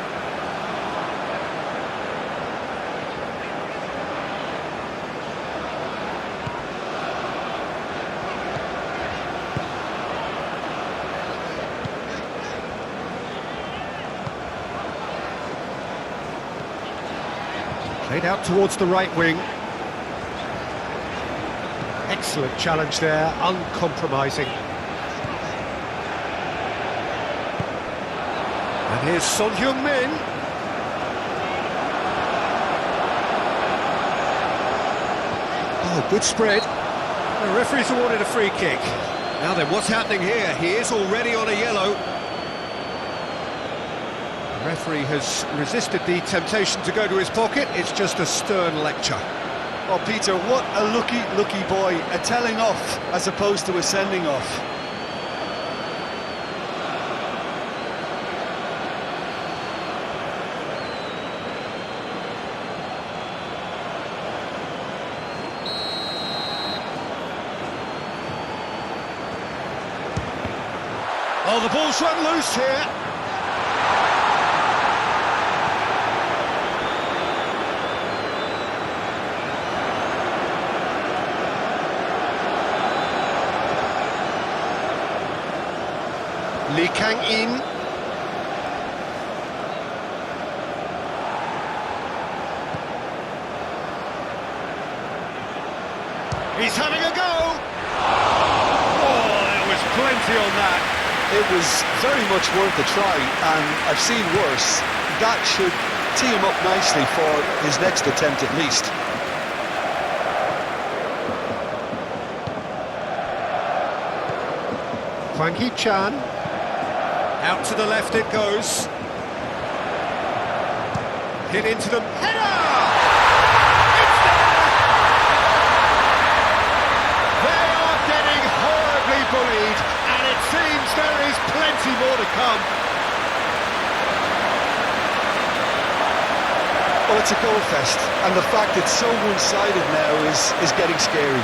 A: Played out towards the right wing. Excellent challenge there, uncompromising. And here's Son-Heung-min. Oh, good spread. The referee's awarded a free kick. Now then, what's happening here? He is already on a yellow. The referee has resisted the temptation to go to his pocket. It's just a stern lecture.
C: Oh, Peter, what a lucky boy. A telling off as opposed to a sending off.
A: Oh, the ball's run loose here. Lee Kang-in. He's having a go. Oh, there was plenty on that.
C: It was very much worth a try, and I've seen worse. That should tee him up nicely for his next attempt at least.
A: Hwang Hee-chan. Out to the left it goes. Hit into the header! It's there! They are getting horribly bullied, and it seems there is plenty more to come.
C: Well, it's a goal fest, and the fact it's so one-sided now is getting scary.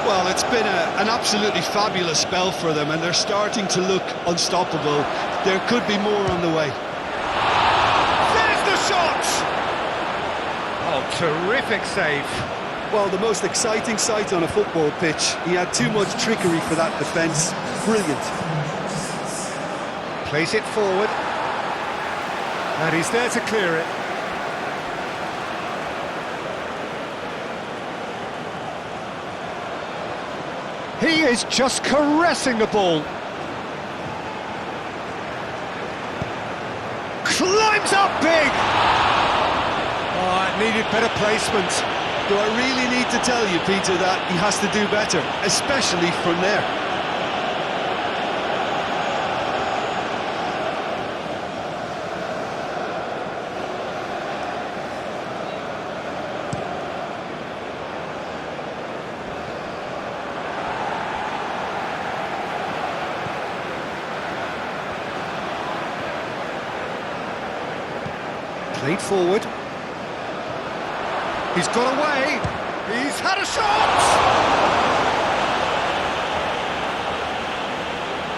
B: Well, it's been an absolutely fabulous spell for them, and they're starting to look unstoppable. There could be more on the way.
A: There's the shot! Oh, terrific save.
C: Well, the most exciting sight on a football pitch. He had too much trickery for that defence. Brilliant.
A: Plays it forward. And he's there to clear it. He is just caressing the ball. Climbs up big! Oh, it needed better placement.
C: Do I really need to tell you, Peter, that he has to do better, especially from there?
A: Played forward. He's got away. He's had a shot!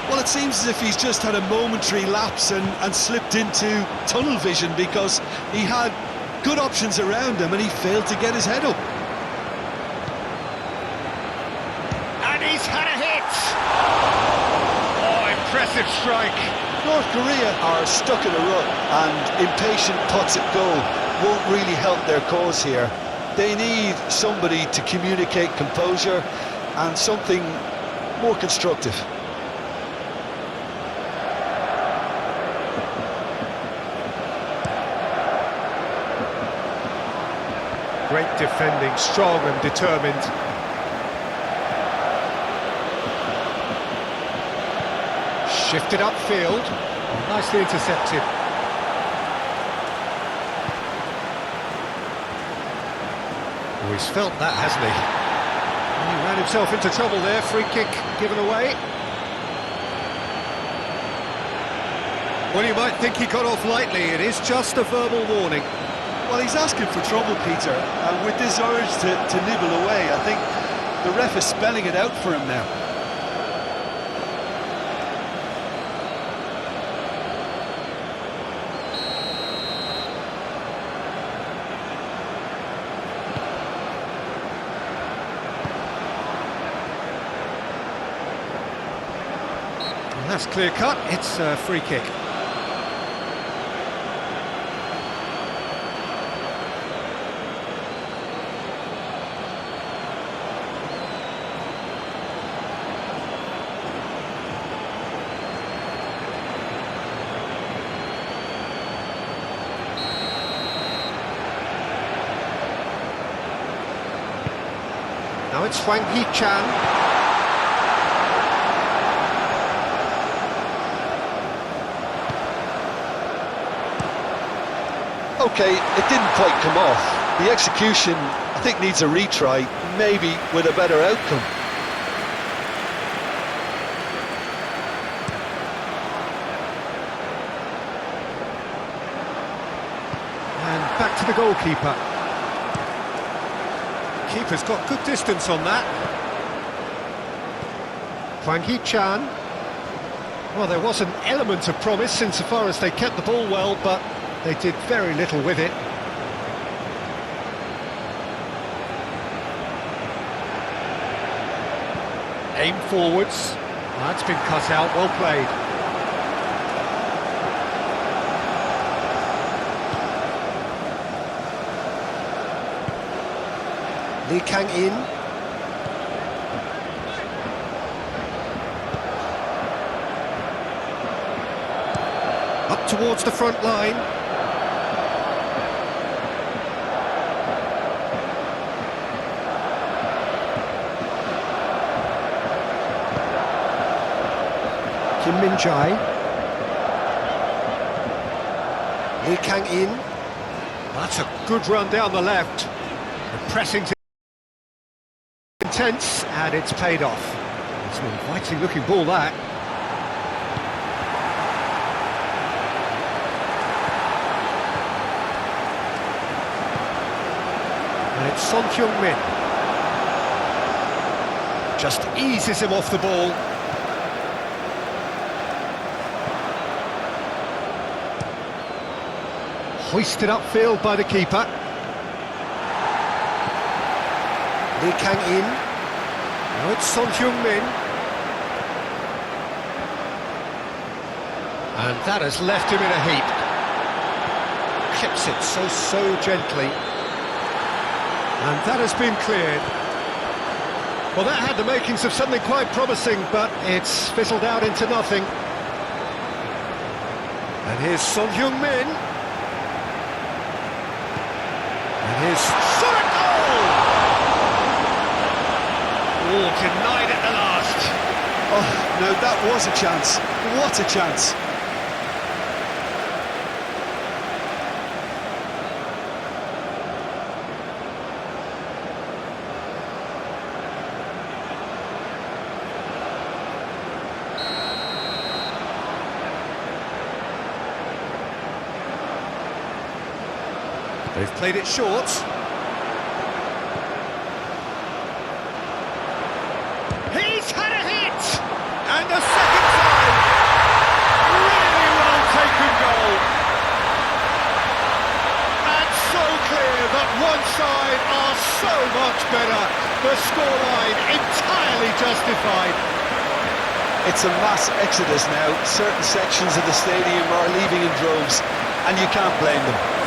C: Well, it seems as if he's just had a momentary lapse and slipped into tunnel vision, because he had good options around him and he failed to get his head up.
A: And he's had a hit! Oh, impressive strike.
C: North Korea are stuck in a rut, and impatient putts at goal won't really help their cause here. They need somebody to communicate composure and something more constructive.
A: Great defending, strong and determined. Shifted upfield, nicely intercepted. Oh, he's felt that, hasn't he? He Ran himself into trouble there, free kick given away. Well, you might think he got off lightly, it is just a verbal warning.
C: Well, he's asking for trouble, Peter, and with this urge to nibble away, I think the ref is spelling it out for him now.
A: And that's clear cut, it's a free kick. Now it's Hwang Hee-chan.
B: Okay, it didn't quite come off. The execution, I think, needs a retry, maybe with a better outcome.
A: And back to the goalkeeper. Keeper's got good distance on that. Hwang Hee-chan. Well, there was an element of promise insofar as they kept the ball well, but they did very little with it. Aim forwards. That's been cut out, well played. Lee Kang-in. Up towards the front line. Kim Min-jae. Lee Kang-in. That's a good run down the left. The pressing's intense, and it's paid off. It's an inviting looking ball, that. And it's Son Heung-min. Just eases him off the ball. Hoisted upfield by the keeper. Lee Kang-in. Now it's Son Heung-min. And that has left him in a heap. Clips it so gently. And that has been cleared. Well, that had the makings of something quite promising, but it's fizzled out into nothing. And here's Son Heung-min. And here's solid goal! Oh, denied at the last.
C: Oh, now that was a chance. What a chance.
A: They've played it short. He's had a hit! And the second time! Really well taken goal. And so clear that one side are so much better. The scoreline entirely justified.
B: It's a mass exodus now. Certain sections of the stadium are leaving in droves, and you can't blame them.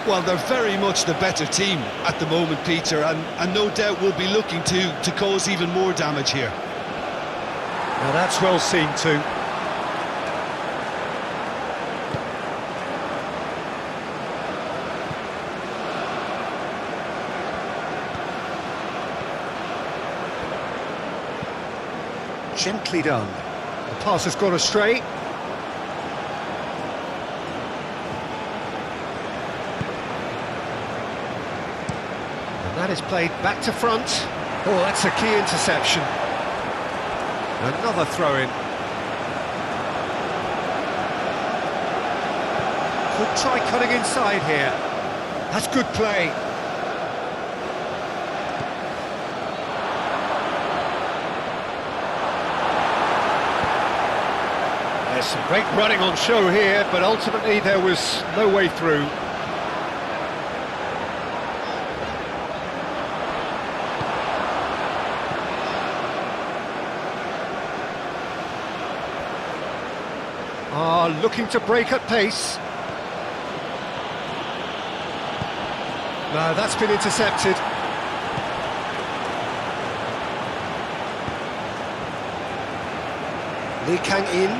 B: Well, they're very much the better team at the moment, Peter, and no doubt will be looking to cause even more damage here.
A: Now that's well seen too. Gently done. The pass has gone astray. And that is played back to front. Oh, that's a key interception. Another throw-in. Could try cutting inside here. That's good play. There's some great running on show here, but ultimately there was no way through. Looking to break at pace. No, that's been intercepted. Lee Kang-in.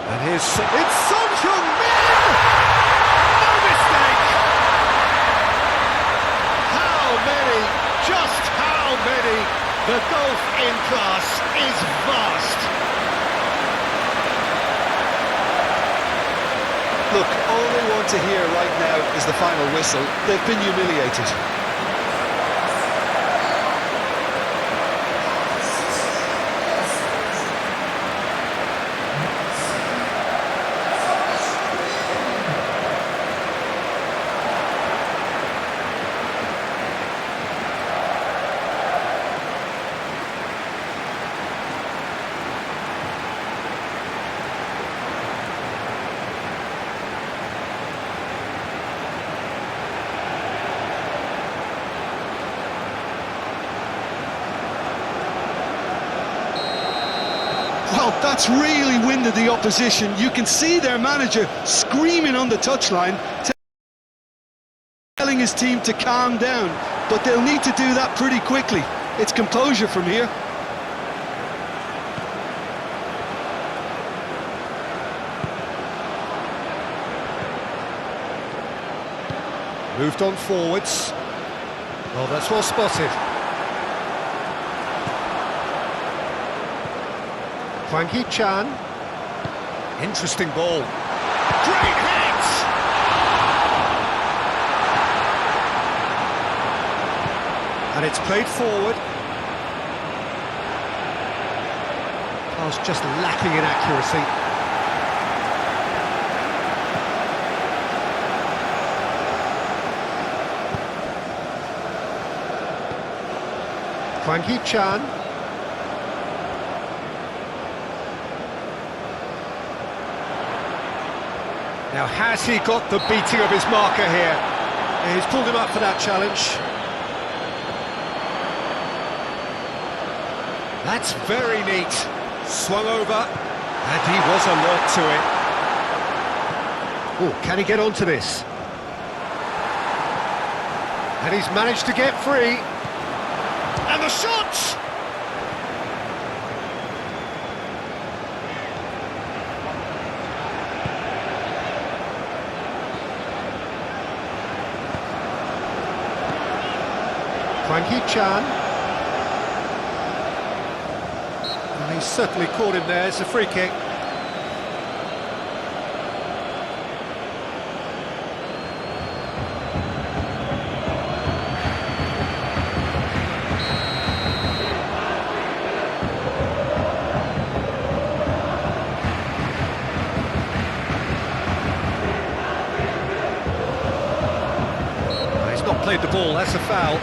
A: And here's... It's Son Heung-min! No mistake! How many? Just how many? The gulf in class is vast.
C: Look, all they want to hear right now is the final whistle. They've been humiliated. Well, that's really winded the opposition. You can see their manager screaming on the touchline, telling his team to calm down, but they'll need to do that pretty quickly. It's composure from here.
A: Moved on forwards. Oh, that's well spotted. Hwang Hee-chan. Interesting ball. Great hit! And it's played forward. Pass just lacking in accuracy. Hwang Hee-chan. Now, has he got the beating of his marker here? He's pulled him up for that challenge. That's very neat. Swung over, and he was alert to it. Oh, can he get onto this? And he's managed to get free. And the shot! Hwang Hee-chan. Well, he's certainly caught him there. It's a free kick. He's not played the ball, that's a foul.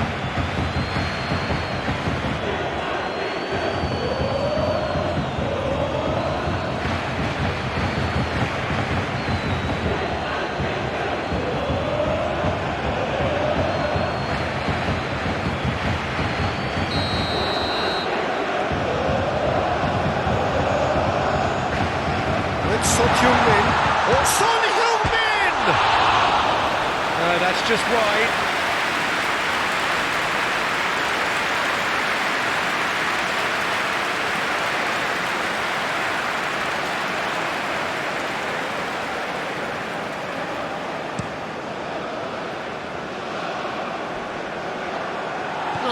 A: Son Heung-min. Oh, Son Heung-min! That's just wide.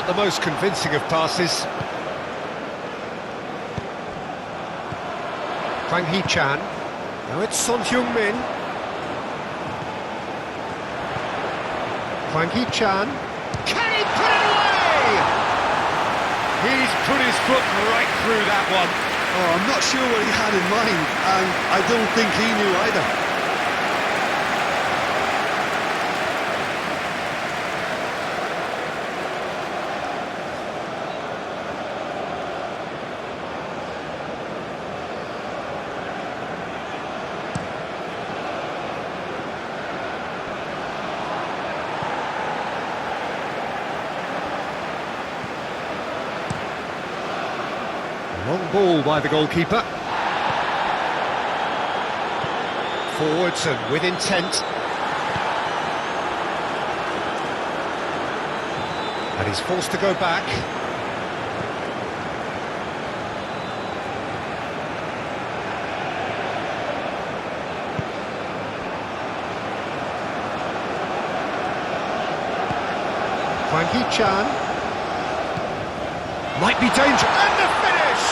A: Not the most convincing of passes. Hwang Hee-chan. Now it's Son Heung-min. Hwang Hee-chan. Can he put it away? He's put his foot right through that one.
B: Oh, I'm not sure what he had in mind, and I don't think he knew either.
A: Long ball by the goalkeeper. Forwards and with intent. And he's forced to go back. Hwang Hee-chan. Might be dangerous. And the finish!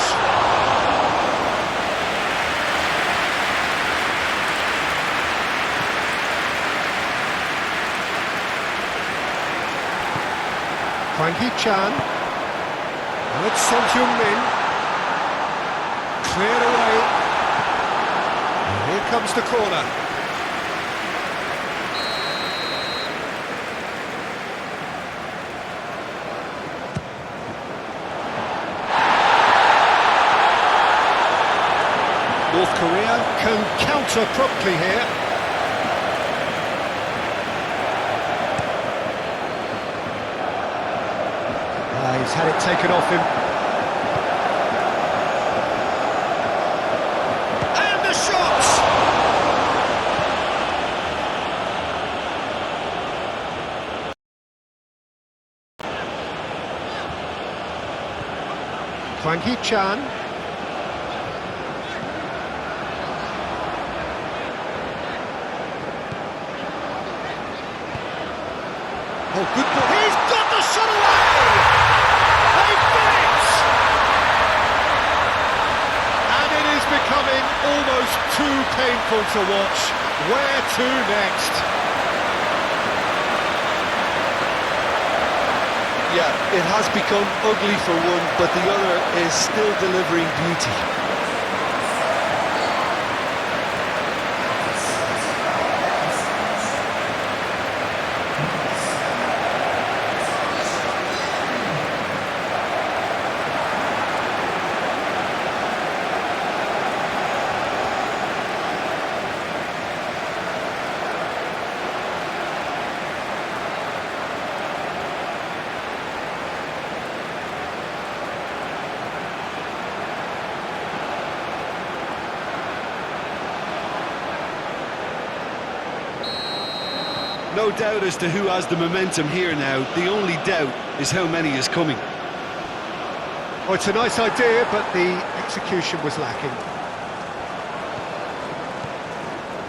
A: Hwang Hee-chan. Now it's Son Heung-min. Cleared away. And here comes the corner. North Korea can counter promptly here. He's had it taken off him. And the shot! Hwang Hee-chan. Oh, good ball. He's got the shot away! They finish! And it is becoming almost too painful to watch. Where to next?
C: Yeah, it has become ugly for one, but the other is still delivering beauty.
B: No doubt as to who has the momentum here now. The only doubt is how many is coming.
A: Oh, it's a nice idea, but the execution was lacking.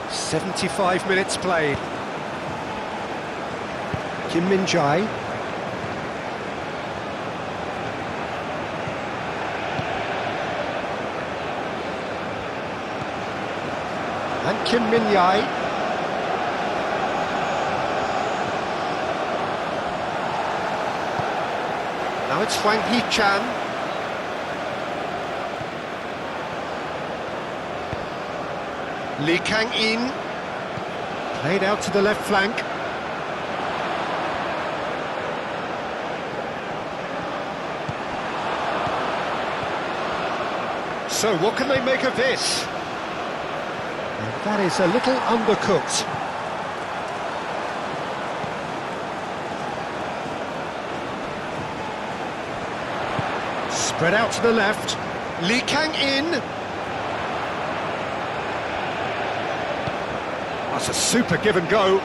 A: 75 minutes played. Kim Min-jae. And Kim Min-jae. Now it's Hwang Hee-chan. Lee Kang-in. Played out to the left flank. So what can they make of this? And that is a little undercooked. Spread out to the left. Lee Kang-in. That's a super give and go.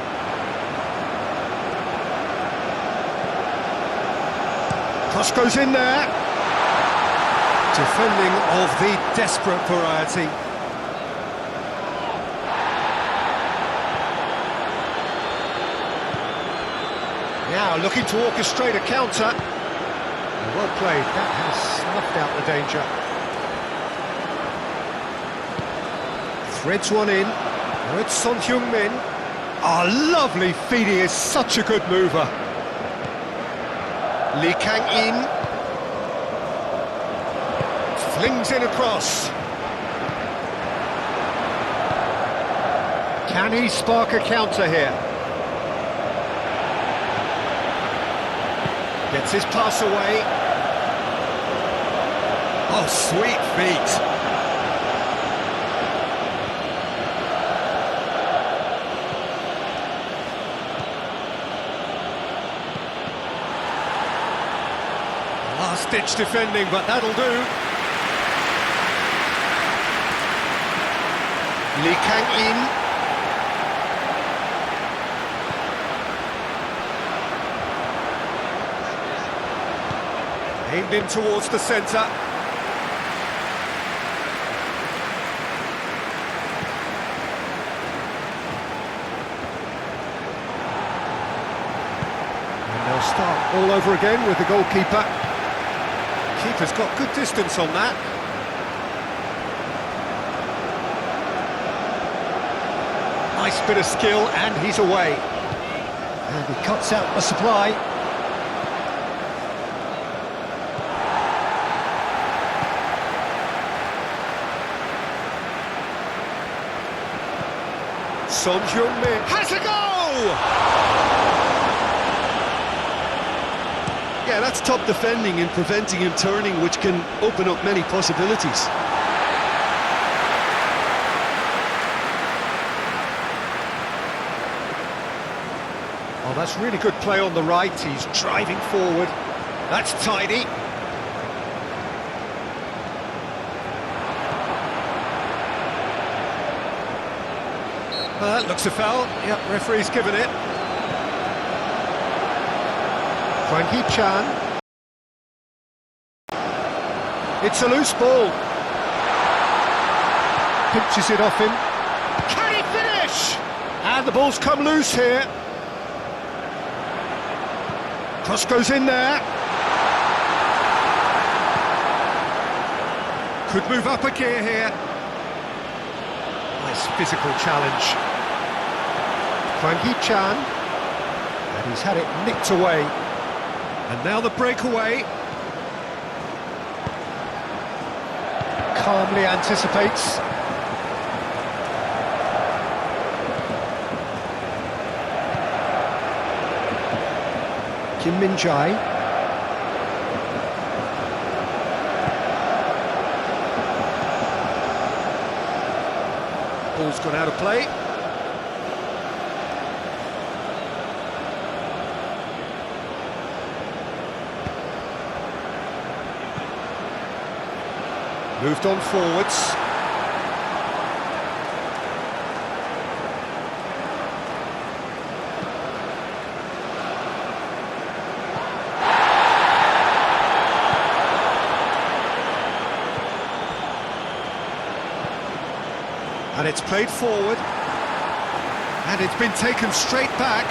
A: Cross goes in there. Defending of the desperate variety. Now looking to orchestrate a counter. Well played, that has snuffed out the danger. Threads one in. Oh, it's Sonheung-min. Oh, lovely feet, he is such a good mover. Lee Kang-in. Flings in across. Can he spark a counter here? Gets his pass away. Oh, sweet feet. Last-ditch defending, but that'll do. Lee Kang-in. Aimed in towards the centre. And they'll start all over again with the goalkeeper. Keeper's got good distance on that. Nice bit of skill, and he's away. And he cuts out the supply. Sonheung-min has a goal!
B: Yeah, that's top defending and preventing him turning, which can open up many possibilities.
A: Oh, that's really good play on the right. He's driving forward. That's tidy. That looks a foul. Yep, referee's given it. Hwang Hee-chan. It's a loose ball. Pinches it off him. Can he finish? And the ball's come loose here. Cross goes in there. Could move up a gear here. Nice physical challenge. Hwang Hee-chan. And he's had it nicked away. And now the breakaway. Calmly anticipates. Kim Min-jae. Ball's gone out of play. Moved on forwards. And it's played forward. And it's been taken straight back.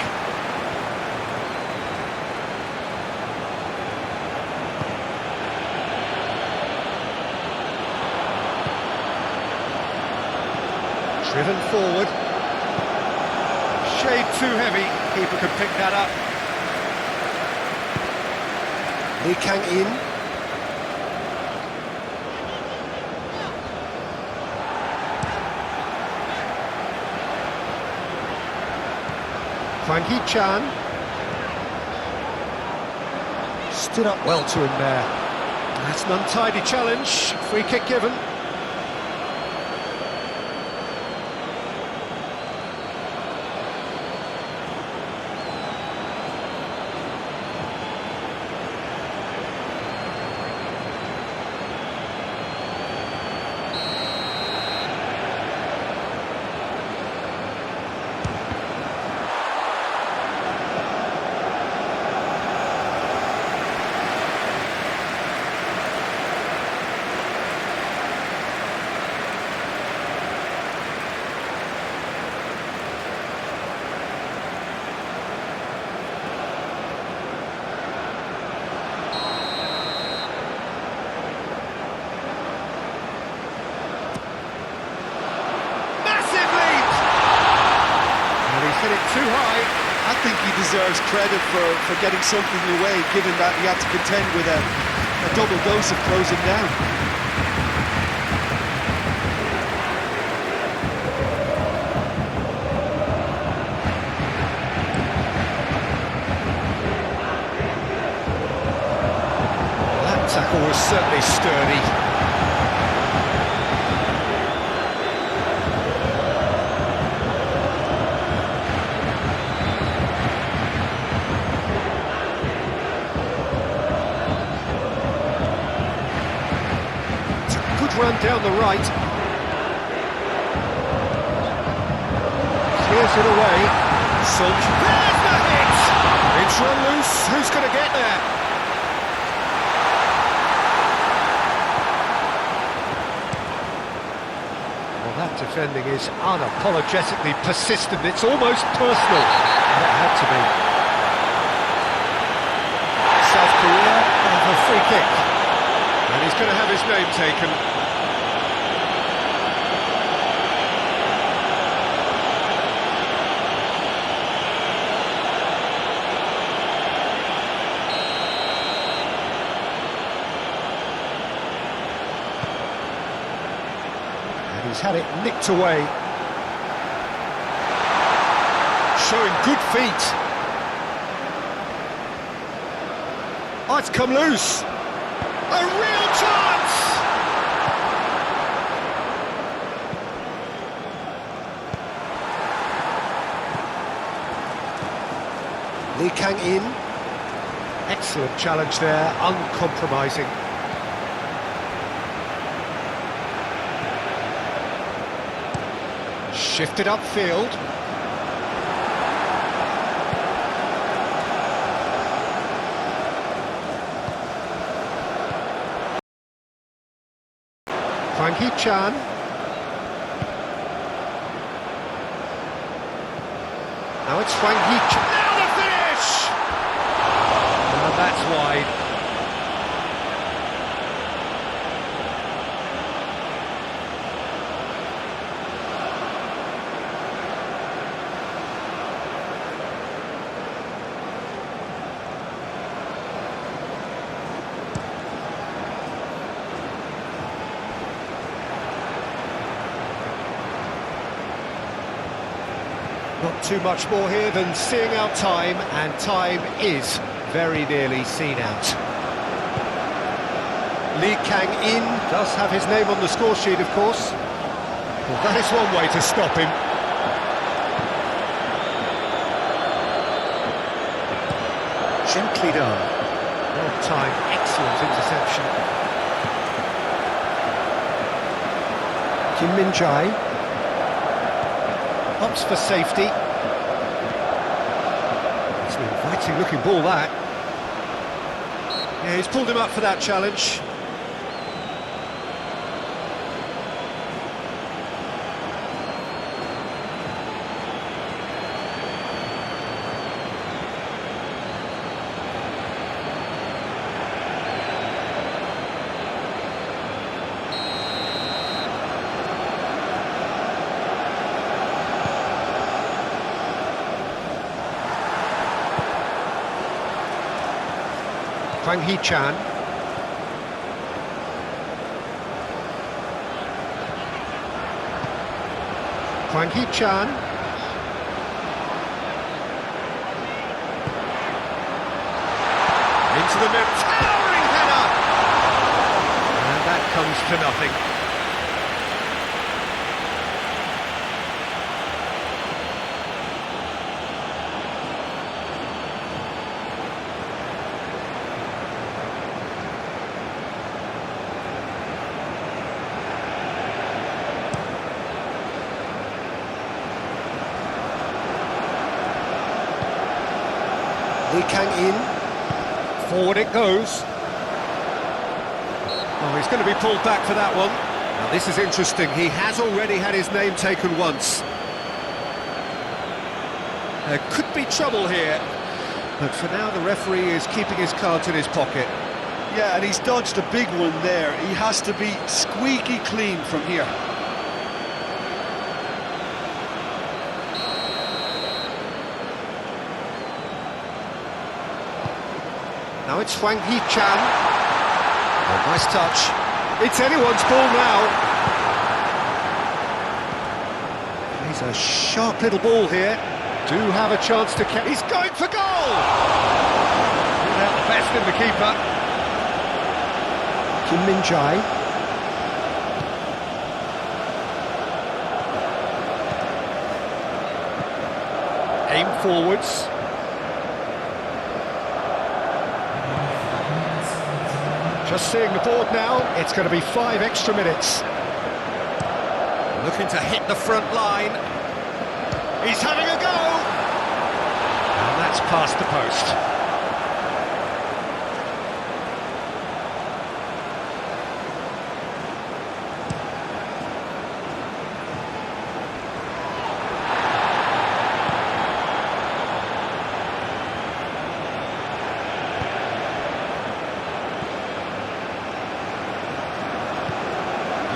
A: Driven forward. Shade too heavy. Keeper could pick that up. Lee Kang-in. Hwang Hee-chan. Stood up well to him there. That's an untidy challenge. Free kick given.
C: deserves credit for getting something away, given that he had to contend with a double dose of closing down.
A: That tackle was certainly sturdy. Run down the right. Clears it away. There's the hit! It's run loose. Who's going to get there? Well, that defending is unapologetically persistent. It's almost personal. And it had to be. South Korea have a free kick. And he's going to have his name taken. He's had it nicked away. Showing good feet. Oh, it's come loose. A real chance! Lee Kang-in. Excellent challenge there, uncompromising. Shifted upfield. Hwang Hee-chan. Now it's Hwang Hee-chan. Now the finish! And that's wide. Not too much more here than seeing out time, and time is very nearly seen out. Lee Kang-in does have his name on the score sheet, of course. Well, that is one way to stop him. Gently done. Well timed, excellent interception. Kim Min-jae. Opts for safety. It's an inviting looking ball, that. Yeah, he's pulled him up for that challenge. Hwang Hee-chan. Hwang Hee-chan. Into the middle, towering header! And that comes to nothing. Lee Kang-in, forward it goes. Oh, he's going to be pulled back for that one. Now this is interesting, he has already had his name taken once. There could be trouble here, but for now the referee is keeping his cards in his pocket.
C: Yeah, and he's dodged a big one there. He has to be squeaky clean from here.
A: Now it's Hwang Hee-chan. Oh, nice touch. It's anyone's ball now. He's a sharp little ball here. Do have a chance to catch. He's going for goal! Without the best in the keeper. Kim Min-jae. Aim forwards. Just seeing the board now, it's going to be 5 extra minutes. Looking to hit the front line. He's having a go! And that's past the post.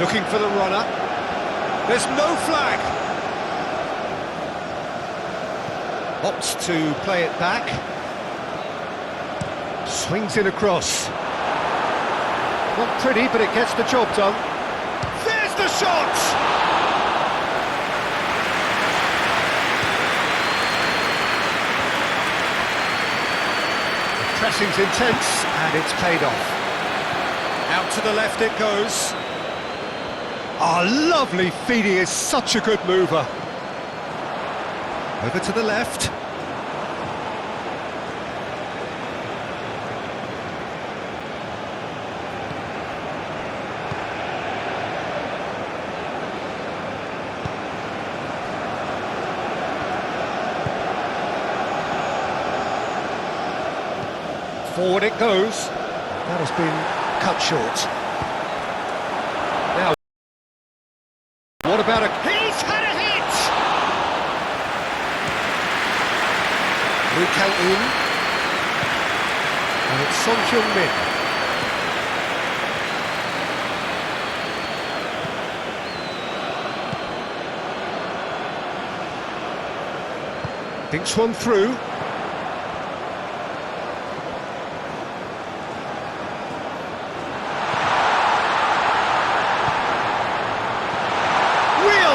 A: Looking for the runner. There's no flag. Opts to play it back. Swings it across. Not pretty, but it gets the job done. There's the shot! The pressing's intense, and it's paid off. Out to the left it goes. Oh, lovely feed, he is such a good mover. Over to the left. Forward it goes. That has been cut short. Now, what about a... He's had a hit! Lee Kang-in. And it's Son Heung-min. Thinks one through.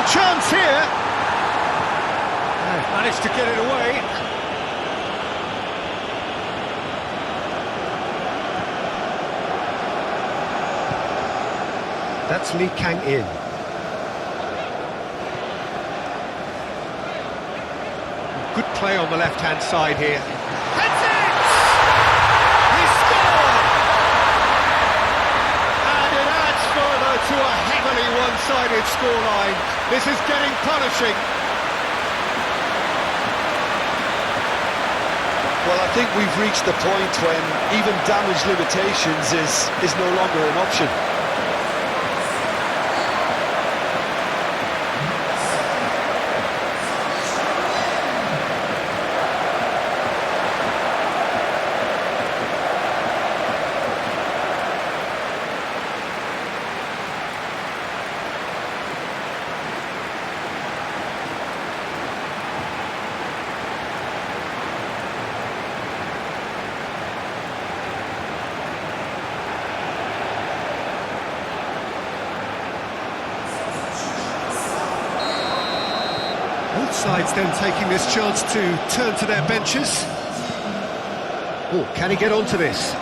A: Chance here. Managed to get it away. That's Lee Kang-in. Good play on the left-hand side here. That's it! He scored! And it adds further to a heavily one-sided scoreline. This is getting punishing.
C: Well, I think we've reached the point when even damage limitations is no longer an option.
A: Both sides then taking this chance to turn to their benches. Oh, can he get onto this?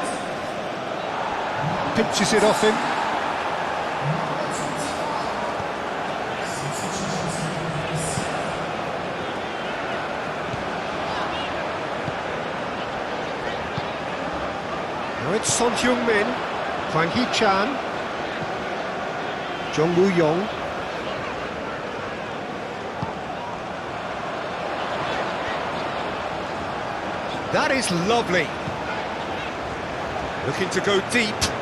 A: Pinches it off him. Now it's Son Heung-min, Hwang Hee-chan, Jung Woo-young. That is lovely. Looking to go deep.